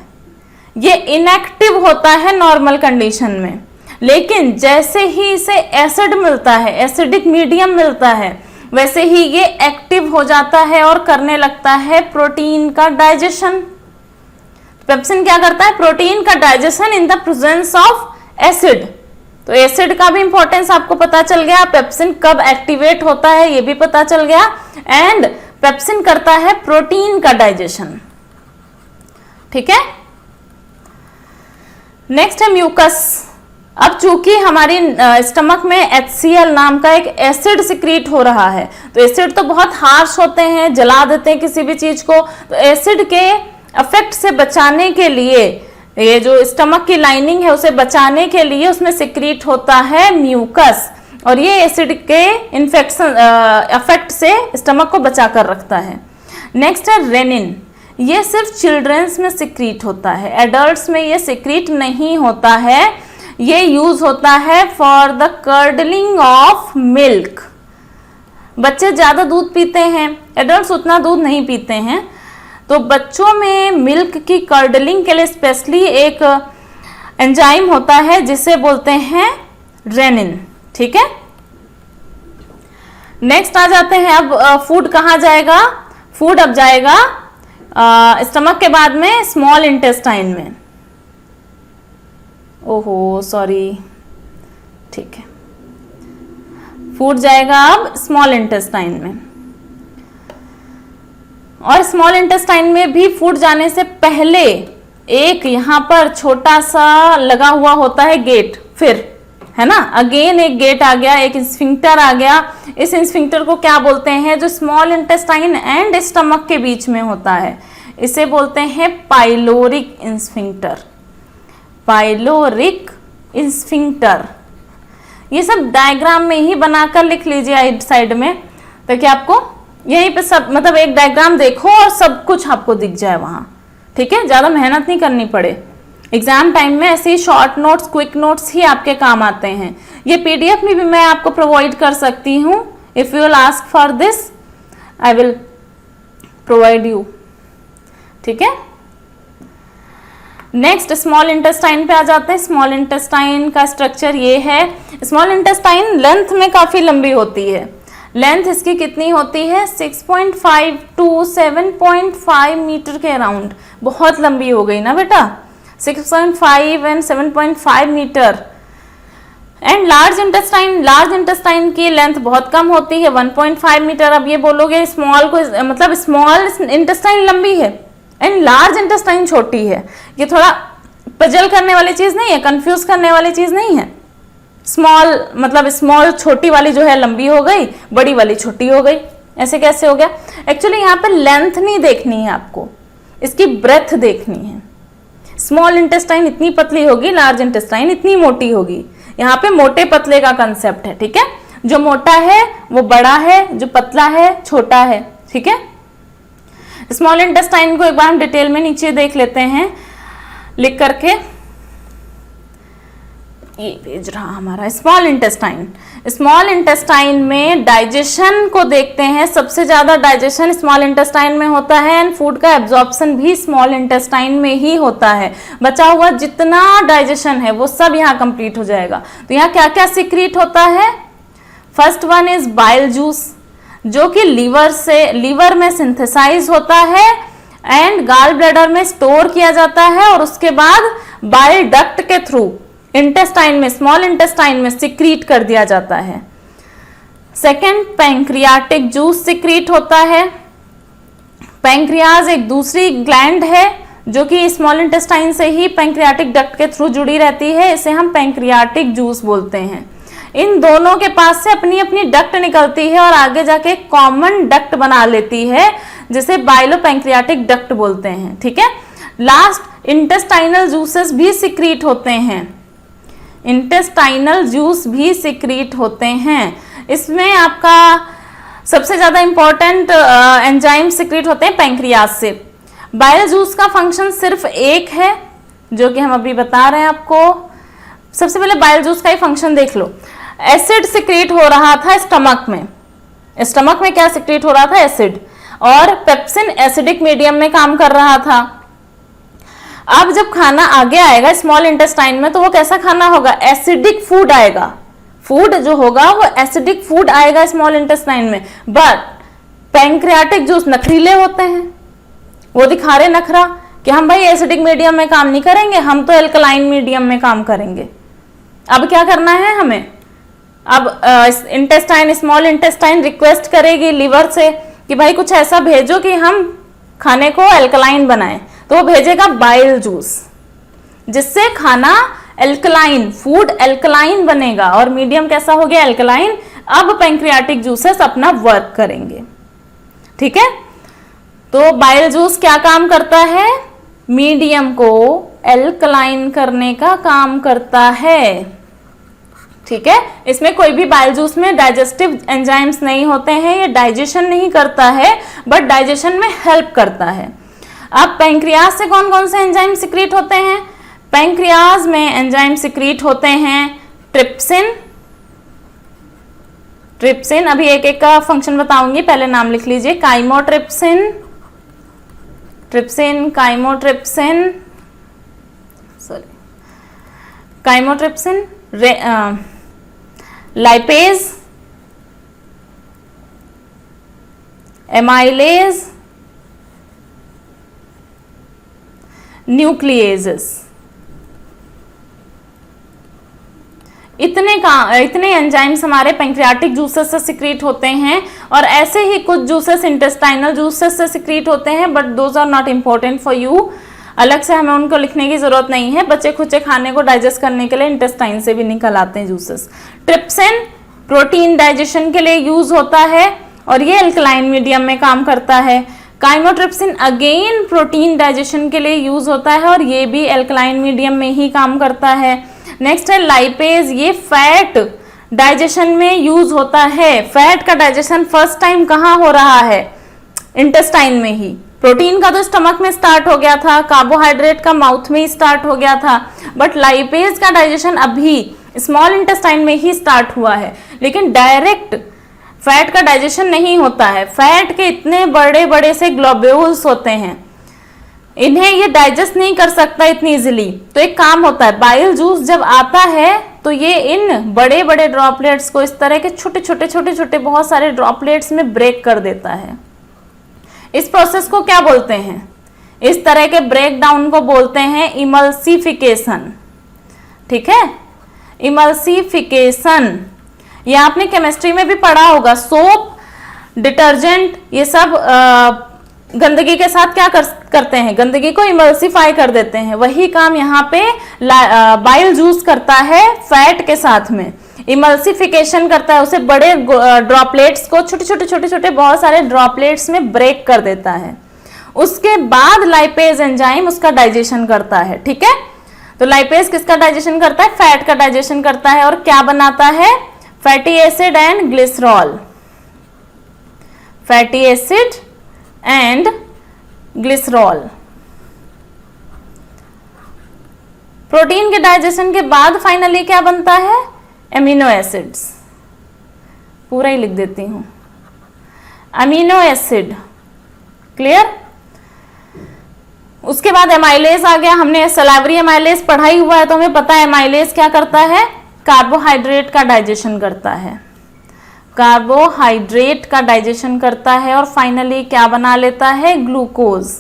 ये इनएक्टिव होता है नॉर्मल कंडीशन में, लेकिन जैसे ही इसे एसिड मिलता है, एसिडिक मीडियम मिलता है, वैसे ही ये एक्टिव हो जाता है और करने लगता है प्रोटीन का डाइजेशन। पेप्सिन क्या करता है? प्रोटीन का digestion in the presence of acid. तो एसिड का भी इंपॉर्टेंस आपको पता चल गया, पेप्सिन कब एक्टिवेट होता है ये भी पता चल गया। एंड पेप्सिन करता है प्रोटीन का डाइजेशन। ठीक है, नेक्स्ट है म्यूकस। अब चूंकि हमारी स्टमक में HCl नाम का एक एसिड सिक्रीट हो रहा है, तो एसिड तो बहुत हार्श होते हैं, जला देते हैं किसी भी चीज को। तो एसिड के इफेक्ट से बचाने के लिए, ये जो स्टमक की लाइनिंग है उसे बचाने के लिए उसमें सिक्रीट होता है म्यूकस, और ये एसिड के इन्फेक्शन इफेक्ट से स्टमक को बचा कर रखता है। नेक्स्ट है रेनिन। ये सिर्फ चिल्ड्रंस में सिक्रीट होता है, एडल्ट्स में ये सिक्रीट नहीं होता है। ये यूज होता है for the curdling of milk. बच्चे ज्यादा दूध पीते हैं, एडल्ट्स उतना दूध नहीं पीते हैं, तो बच्चों में मिल्क की कर्डलिंग के लिए स्पेशली एक एंजाइम होता है जिसे बोलते हैं रेनिन। ठीक है, नेक्स्ट आ जाते हैं। अब फूड कहाँ जाएगा? फूड अब जाएगा स्टमक के बाद में स्मॉल इंटेस्टाइन में। ओहो सॉरी, ठीक है, फूड जाएगा अब स्मॉल इंटेस्टाइन में। और स्मॉल इंटेस्टाइन में भी फूड जाने से पहले एक यहां पर छोटा सा लगा हुआ होता है गेट, फिर है ना, अगेन एक गेट आ गया, एक स्फिंक्टर आ गया। इस स्फिंक्टर को क्या बोलते हैं? जो स्मॉल इंटेस्टाइन एंड स्टमक के बीच में होता है, इसे बोलते हैं पाइलोरिक स्फिंक्टर। पाइलोरिक स्फिंक्टर, ये सब डायग्राम में ही बनाकर लिख लीजिए साइड में, ताकि आपको यहीं पे सब मतलब एक डायग्राम देखो और सब कुछ आपको दिख जाए वहां, ठीक है, ज्यादा मेहनत नहीं करनी पड़े। एग्जाम टाइम में ऐसे ही शॉर्ट नोट्स, क्विक नोट्स ही आपके काम आते हैं। ये पीडीएफ में भी मैं आपको प्रोवाइड कर सकती हूँ। If you will ask for this I will provide you, ठीक है। नेक्स्ट स्मॉल इंटेस्टाइन पे आ जाते हैं। स्मॉल इंटेस्टाइन का स्ट्रक्चर ये है। स्मॉल इंटेस्टाइन लेंथ में काफी लंबी होती है। लेंथ इसकी कितनी होती है? 6.5 to 7.5 मीटर के अराउंड। बहुत लंबी हो गई ना बेटा, 6.5 and 7.5 metre. And large intestine की लेंथ बहुत कम होती है, 1.5 मीटर। अब ये बोलोगे स्मॉल को मतलब स्मॉल इंटेस्टाइन लंबी है एंड लार्ज इंटेस्टाइन छोटी है। ये थोड़ा पजल करने वाली चीज नहीं है, कंफ्यूज करने वाली चीज नहीं है। स्मॉल मतलब स्मॉल छोटी वाली जो है लंबी हो गई, बड़ी वाली छोटी हो गई, ऐसे कैसे हो गया? एक्चुअली यहाँ पे लेंथ नहीं देखनी है आपको, इसकी ब्रेथ देखनी है। स्मॉल इंटेस्टाइन इतनी पतली होगी, लार्ज इंटेस्टाइन इतनी मोटी होगी। यहाँ पे मोटे पतले का कंसेप्ट है, ठीक है। जो मोटा है वो बड़ा है, जो पतला है छोटा है, ठीक है। स्मॉल इंटेस्टाइन को एक बार हम डिटेल में नीचे देख लेते हैं लिख करके। ये पेज रहा हमारा स्मॉल इंटेस्टाइन। स्मॉल इंटेस्टाइन में डाइजेशन को देखते हैं। सबसे ज्यादा डाइजेशन स्मॉल इंटेस्टाइन में होता है एंड फूड का एब्जॉर्प्शन भी स्मॉल इंटेस्टाइन में ही होता है। बचा हुआ जितना डाइजेशन है वो सब यहाँ कंप्लीट हो जाएगा। तो यहाँ क्या क्या सीक्रेट होता है? First one is bile juice, जो कि लीवर में सिंथेसाइज होता है एंड गाल ब्लैडर में स्टोर किया जाता है और उसके बाद बाइल डक्ट के थ्रू इंटेस्टाइन में, स्मॉल इंटेस्टाइन में सिक्रीट कर दिया जाता है। सेकेंड, पैंक्रियाटिक जूस सिक्रीट होता है। पैंक्रियाज एक दूसरी ग्लैंड है जो कि स्मॉल इंटेस्टाइन से ही पैंक्रियाटिक डक्ट के थ्रू जुड़ी रहती है, इसे हम पैंक्रियाटिक जूस बोलते हैं। इन दोनों के पास से अपनी अपनी डक्ट निकलती है और आगे जाके कॉमन डक्ट बना लेती है, जिसे बाइलोपैंक्रियाटिक डक्ट बोलते हैं, ठीक है। लास्ट, इंटेस्टाइनल जूसेस भी सिक्रीट होते हैं। इंटेस्टाइनल जूस भी सिक्रीट होते हैं। इसमें आपका सबसे ज्यादा इंपॉर्टेंट एंजाइम सिक्रीट होते हैं पैंक्रियाज से। बाइल जूस का फंक्शन सिर्फ एक है, जो कि हम अभी बता रहे हैं आपको। सबसे पहले बाइल जूस का ही फंक्शन देख लो। एसिड सिक्रीट हो रहा था स्टमक में। स्टमक में क्या सिक्रीट हो रहा था? एसिड। और पेप्सिन एसिडिक मीडियम में काम कर रहा था। अब जब खाना आगे आएगा स्मॉल इंटेस्टाइन में, तो वो कैसा खाना होगा? एसिडिक फूड आएगा। फूड जो होगा वो एसिडिक फूड आएगा स्मॉल इंटेस्टाइन में। बट पैंक्रियाटिक जूस नखरीले होते हैं, वो दिखा रहे नखरा कि हम भाई एसिडिक मीडियम में काम नहीं करेंगे, हम तो एल्कलाइन मीडियम में काम करेंगे। अब क्या करना है हमें? अब इंटेस्टाइन, स्मॉल इंटेस्टाइन रिक्वेस्ट करेगी लीवर से कि भाई कुछ ऐसा भेजो कि हम खाने को एल्कलाइन बनाएं, तो वो भेजेगा बाइल जूस, जिससे खाना एल्कलाइन, फूड एल्कलाइन बनेगा और मीडियम कैसा हो गया? एल्कलाइन। अब पैंक्रियाटिक जूसेस अपना वर्क करेंगे, ठीक है। तो बाइल जूस क्या काम करता है? मीडियम को एल्कलाइन करने का काम करता है, ठीक है। इसमें कोई भी बाइल जूस में डाइजेस्टिव एंजाइम्स नहीं होते हैं, ये डाइजेशन नहीं करता है बट डाइजेशन में हेल्प करता है। अब पैंक्रियाज से कौन कौन से एंजाइम सिक्रीट होते हैं? पैंक्रियाज में एंजाइम सिक्रीट होते हैं ट्रिप्सिन। ट्रिप्सिन अभी एक एक का फंक्शन बताऊंगी, पहले नाम लिख लीजिए। Chymotrypsin, trypsin, chymotrypsin, sorry, chymotrypsin, lipase, amylase, nucleases. इतने एंजाइम्स हमारे पैंक्रियाटिक जूसेस से सिक्रीट होते हैं और ऐसे ही कुछ जूसेस इंटेस्टाइनल जूसेस से सिक्रीट होते हैं, but those are not important for you. अलग से हमें उनको लिखने की जरूरत नहीं है। बच्चे खुचे खाने को डाइजेस्ट करने के लिए इंटेस्टाइन से भी निकल आते हैं जूसेस। ट्रिप्सिन प्रोटीन डाइजेशन के लिए यूज होता है और ये एल्कलाइन मीडियम में काम करता है। काइमोट्रिप्सिन अगेन प्रोटीन डाइजेशन के लिए यूज होता है और ये भी एल्कलाइन मीडियम में ही काम करता है। नेक्स्ट है लाइपेज, ये फैट डाइजेशन में यूज होता है। फैट का डाइजेशन फर्स्ट टाइम कहाँ हो रहा है? इंटेस्टाइन में ही। प्रोटीन का तो स्टमक में स्टार्ट हो गया था, कार्बोहाइड्रेट का माउथ में ही स्टार्ट हो गया था, बट लाइपेज का डाइजेशन अभी स्मॉल इंटेस्टाइन में ही स्टार्ट हुआ है। लेकिन डायरेक्ट फैट का डाइजेशन नहीं होता है। फैट के इतने बड़े बड़े से ग्लोब्यूल्स होते हैं, इन्हें ये डाइजेस्ट नहीं कर सकता इतनी इजीली। तो एक काम होता है, बाइल जूस जब आता है तो ये इन बड़े बड़े ड्रॉपलेट्स को इस तरह के छोटे छोटे बहुत सारे ड्रॉपलेट्स में ब्रेक कर देता है। इस प्रोसेस को क्या बोलते हैं? इस तरह के ब्रेक डाउन को बोलते हैं इमल्सिफिकेशन। ठीक है, इमल्सिफिकेशन। ये आपने केमिस्ट्री में भी पढ़ा होगा। सोप, डिटर्जेंट, ये सब गंदगी के साथ क्या करते हैं? गंदगी को इमल्सिफाई कर देते हैं। वही काम यहाँ पे बाइल जूस करता है फैट के साथ में। इमल्सिफिकेशन करता है, उसे बड़े ड्रॉपलेट्स को छोटे छोटे बहुत सारे ड्रॉपलेट्स में ब्रेक कर देता है। उसके बाद लाइपेज एंजाइम उसका डाइजेशन करता है। ठीक है, तो लाइपेज किसका डाइजेशन करता है? फैट का डाइजेशन करता है। और क्या बनाता है? Fatty acid and glycerol. Fatty acid and glycerol. Protein के डाइजेशन के बाद फाइनली क्या बनता है? Amino acids. पूरा ही लिख देती हूं, अमीनो एसिड। क्लियर? उसके बाद एमाइलेज आ गया। हमने सलाइवरी एमाइलेज पढ़ाई हुआ है तो हमें पता है एमाइलेज क्या करता है? कार्बोहाइड्रेट का डाइजेशन करता है। कार्बोहाइड्रेट का डाइजेशन करता है और फाइनली क्या बना लेता है? ग्लूकोज।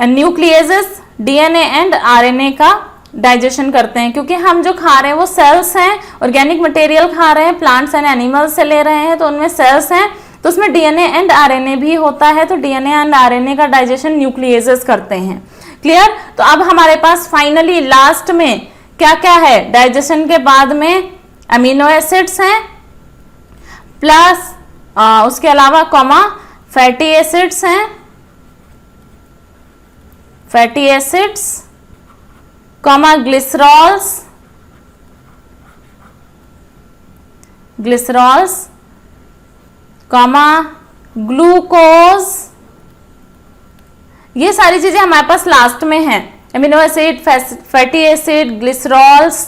न्यूक्लियेजेस डीएनए एंड आरएनए का डाइजेशन करते हैं, क्योंकि हम जो खा रहे हैं वो सेल्स हैं, ऑर्गेनिक मटेरियल खा रहे हैं, प्लांट्स एंड एनिमल्स से ले रहे हैं, तो उनमें सेल्स हैं, तो उसमें डीएनए एंड आरएनए भी होता है। तो डीएनए एंड आरएनए का डाइजेशन न्यूक्लियेजेस करते हैं। क्लियर? तो अब हमारे पास फाइनली लास्ट में क्या क्या है? डाइजेशन के बाद में अमीनो एसिड्स हैं, प्लस उसके अलावा कॉमा फैटी एसिड्स हैं, fatty acids comma glycerols, glycerols comma glucose. ये सारी चीजें हमारे पास लास्ट में हैं। Amino acid, fatty acid, glycerols,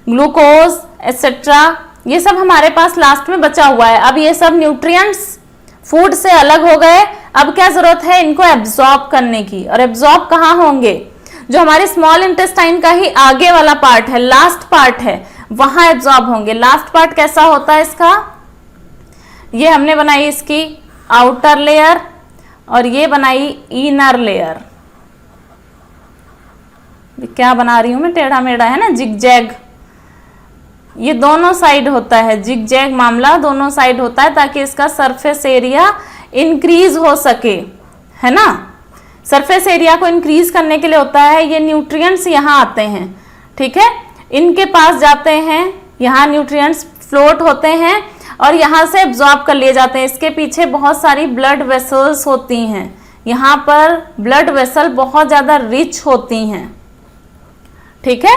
glucose etcetera, ये सब हमारे पास लास्ट में बचा हुआ है। अब ये सब न्यूट्रिएंट्स फूड से अलग हो गए। अब क्या जरूरत है? इनको एब्जॉर्ब करने की। और एब्जॉर्ब कहाँ होंगे? जो हमारे स्मॉल इंटेस्टाइन का ही आगे वाला पार्ट है, लास्ट पार्ट है, वहां एब्जॉर्ब होंगे। लास्ट पार्ट कैसा होता है इसका? ये हमने बनाई इसकी आउटर लेयर और ये बनाई इनर लेयर। क्या बना रही हूं मैं? टेढ़ा मेढ़ा है ना, जिगजैग। ये दोनों साइड होता है, जिगजैग मामला दोनों साइड होता है, ताकि इसका सरफेस एरिया इंक्रीज हो सके, है ना। सरफेस एरिया को इंक्रीज करने के लिए होता है। ये न्यूट्रिएंट्स यहाँ आते हैं, ठीक है, इनके पास जाते हैं, यहाँ न्यूट्रिएंट्स फ्लोट होते हैं और यहाँ से एब्जॉर्ब कर लिए जाते हैं। इसके पीछे बहुत सारी ब्लड वेसल्स होती हैं, यहाँ पर ब्लड वेसल बहुत ज्यादा रिच होती हैं, ठीक है।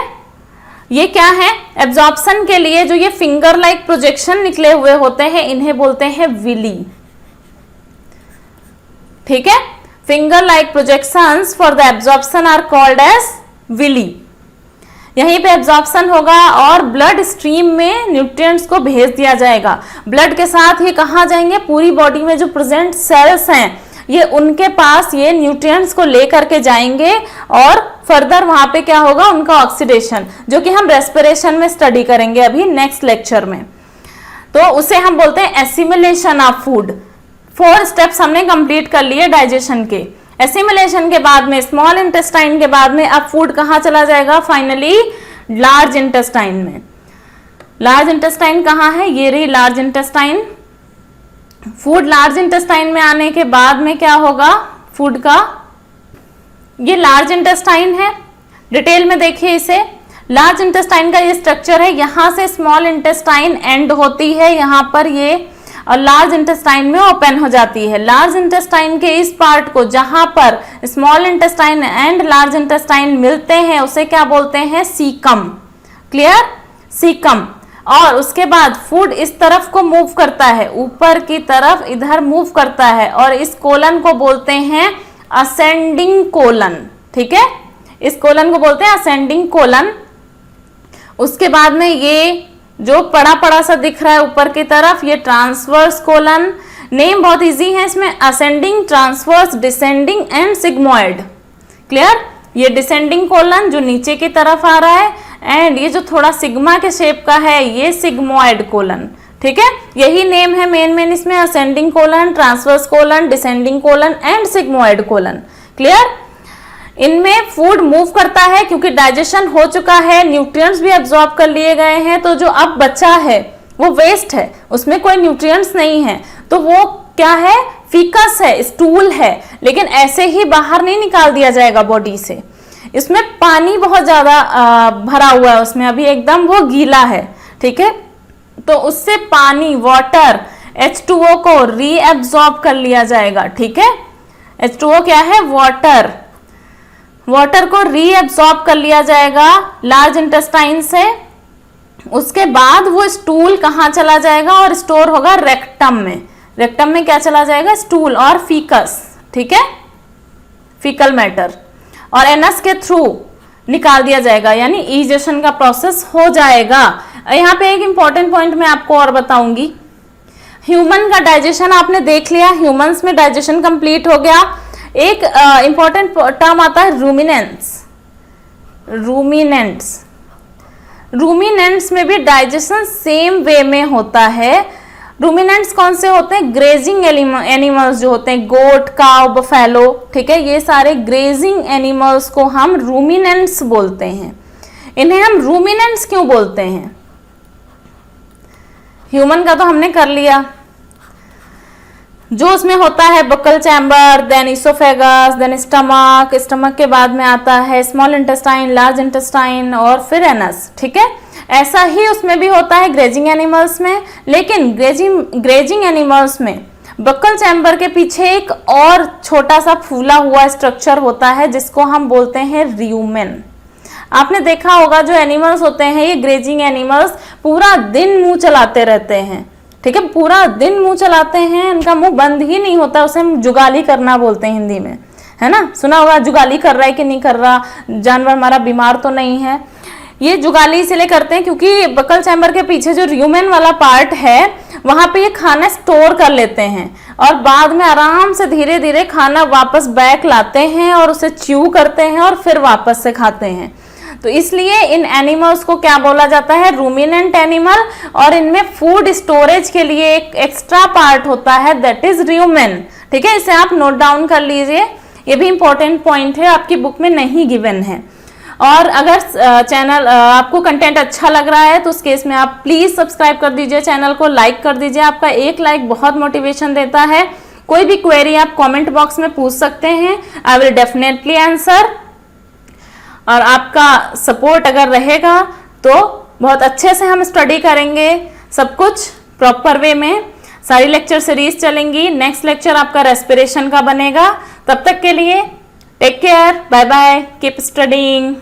ये क्या है? एब्जॉर्प्शन के लिए जो ये फिंगर लाइक प्रोजेक्शन निकले हुए होते हैं, इन्हें बोलते हैं विली, ठीक है। Finger like projections for the absorption are called as villi. यहीं पे एब्जॉर्प्शन होगा और ब्लड स्ट्रीम में न्यूट्रिएंट्स को भेज दिया जाएगा। ब्लड के साथ ये कहाँ जाएंगे? पूरी बॉडी में जो प्रेजेंट सेल्स हैं, ये उनके पास ये न्यूट्रिएंट्स को लेकर के जाएंगे और फर्दर वहां पे क्या होगा? उनका ऑक्सीडेशन, जो कि हम रेस्पिरेशन में स्टडी करेंगे अभी नेक्स्ट लेक्चर में। तो उसे हम बोलते हैं एसिमिलेशन ऑफ फूड। 4 स्टेप्स हमने कंप्लीट कर लिए डाइजेशन के। एसिमिलेशन के बाद में, स्मॉल इंटेस्टाइन के बाद में, अब फूड कहाँ चला जाएगा? फाइनली लार्ज इंटेस्टाइन में। लार्ज इंटेस्टाइन कहाँ है? ये रही large intestine. Food large intestine में आने के बाद में क्या होगा फूड का? ये लार्ज इंटेस्टाइन है, डिटेल में देखिए इसे। लार्ज इंटेस्टाइन का ये स्ट्रक्चर है, यहां से स्मॉल इंटेस्टाइन एंड होती है यहाँ पर ये, और लार्ज इंटेस्टाइन में ओपन हो जाती है। लार्ज इंटेस्टाइन के इस पार्ट को जहां पर small intestine and large intestine मिलते हैं, उसे क्या बोलते हैं? सीकम। Clear, caecum. और उसके बाद फूड इस तरफ को मूव करता है, ऊपर की तरफ इधर मूव करता है, और इस कोलन को बोलते हैं असेंडिंग कोलन। ठीक है, इस कोलन को बोलते हैं असेंडिंग कोलन। उसके बाद में ये जो पड़ा पड़ा सा दिख रहा है ऊपर की तरफ, ये ट्रांसवर्स कोलन। नेम बहुत इजी है इसमें, ascending, transverse, descending and sigmoid. Clear, ये डिसेंडिंग कोलन जो नीचे की तरफ आ रहा है, एंड ये जो थोड़ा सिग्मा के शेप का है ये सिग्मोइड कोलन। ठीक है, यही नेम है मेन इसमें, ascending colon, transverse colon, descending colon and sigmoid colon. Clear, इनमें फूड मूव करता है क्योंकि डाइजेशन हो चुका है, न्यूट्रिएंट्स भी एब्जॉर्ब कर लिए गए हैं, तो जो अब बचा है वो वेस्ट है, उसमें कोई न्यूट्रिएंट्स नहीं है, तो वो क्या है, फीकस है, स्टूल है। लेकिन ऐसे ही बाहर नहीं निकाल दिया जाएगा बॉडी से, इसमें पानी बहुत ज्यादा भरा हुआ है, उसमें अभी एकदम वो गीला है। ठीक है, तो उससे पानी, वाटर, H2O को रीएब्सॉर्ब कर लिया जाएगा। ठीक है, H2O क्या है, वाटर, वाटर को रीएब्सॉर्ब कर लिया जाएगा लार्ज इंटेस्टाइन से। उसके बाद वो स्टूल कहाँ चला जाएगा और स्टोर होगा रेक्टम में। रेक्टम में क्या चला जाएगा, स्टूल और फीकस। ठीक है, फीकल मैटर, और एनस के थ्रू निकाल दिया जाएगा, यानी इजेशन का प्रोसेस हो जाएगा। यहाँ पे एक इंपॉर्टेंट पॉइंट मैं आपको और बताऊंगी। ह्यूमन का डाइजेशन आपने देख लिया, ह्यूमंस में डाइजेशन कंप्लीट हो गया। एक इंपॉर्टेंट टर्म आता है रूमिनेंट्स। रूमिनेंट्स में भी डाइजेशन सेम वे में होता है। रूमिनेंट्स कौन से होते हैं, ग्रेजिंग एनिमल्स जो होते हैं, गोट, काउ, बफेलो। ठीक है, ये सारे ग्रेजिंग एनिमल्स को हम रूमिनेंट्स बोलते हैं। इन्हें हम रूमिनेंट्स क्यों बोलते हैं, ह्यूमन का तो हमने कर लिया। जो उसमें होता है buccal chamber, then oesophagus, then stomach, stomach के बाद में आता है स्मॉल इंटेस्टाइन, लार्ज इंटेस्टाइन और फिर एनस। ठीक है, ऐसा ही उसमें भी होता है ग्रेजिंग एनिमल्स में। लेकिन ग्रेजिंग एनिमल्स में बकल चैम्बर के पीछे एक और छोटा सा फूला हुआ स्ट्रक्चर होता है जिसको हम बोलते हैं र्यूमेन। आपने देखा होगा जो एनिमल्स होते हैं ये ग्रेजिंग एनिमल्स पूरा दिन मुंह चलाते रहते हैं। ठीक है, पूरा दिन मुंह चलाते हैं, उनका मुंह बंद ही नहीं होता, उसे हम जुगाली करना बोलते हैं हिंदी में, है ना। सुना होगा जुगाली कर रहा है कि नहीं कर रहा, जानवर हमारा बीमार तो नहीं है। ये जुगाली इसलिए करते हैं क्योंकि बकल चैम्बर के पीछे जो र्यूमेन वाला पार्ट है वहां पे ये खाना स्टोर कर लेते हैं और बाद में आराम से धीरे धीरे खाना वापस बैक लाते हैं और उसे च्यू करते हैं और फिर वापस से खाते हैं। तो इसलिए इन एनिमल्स को क्या बोला जाता है, रूमिनेंट एनिमल। और इनमें फूड स्टोरेज के लिए एक एक्स्ट्रा पार्ट होता है दैट इज र्यूमेन। ठीक है, इसे आप नोट डाउन कर लीजिए, ये भी इंपॉर्टेंट पॉइंट है, आपकी बुक में नहीं गिवन है। और अगर चैनल आपको कंटेंट अच्छा लग रहा है तो उस केस में आप प्लीज सब्सक्राइब कर दीजिए, चैनल को लाइक कर दीजिए। आपका एक लाइक बहुत मोटिवेशन देता है। कोई भी क्वेरी आप कमेंट बॉक्स में पूछ सकते हैं, आई विल डेफिनेटली आंसर। और आपका सपोर्ट अगर रहेगा तो बहुत अच्छे से हम स्टडी करेंगे, सब कुछ प्रॉपर वे में। सारी लेक्चर सीरीज चलेंगी। नेक्स्ट लेक्चर आपका रेस्पिरेशन का बनेगा। तब तक के लिए take care, bye bye, keep studying.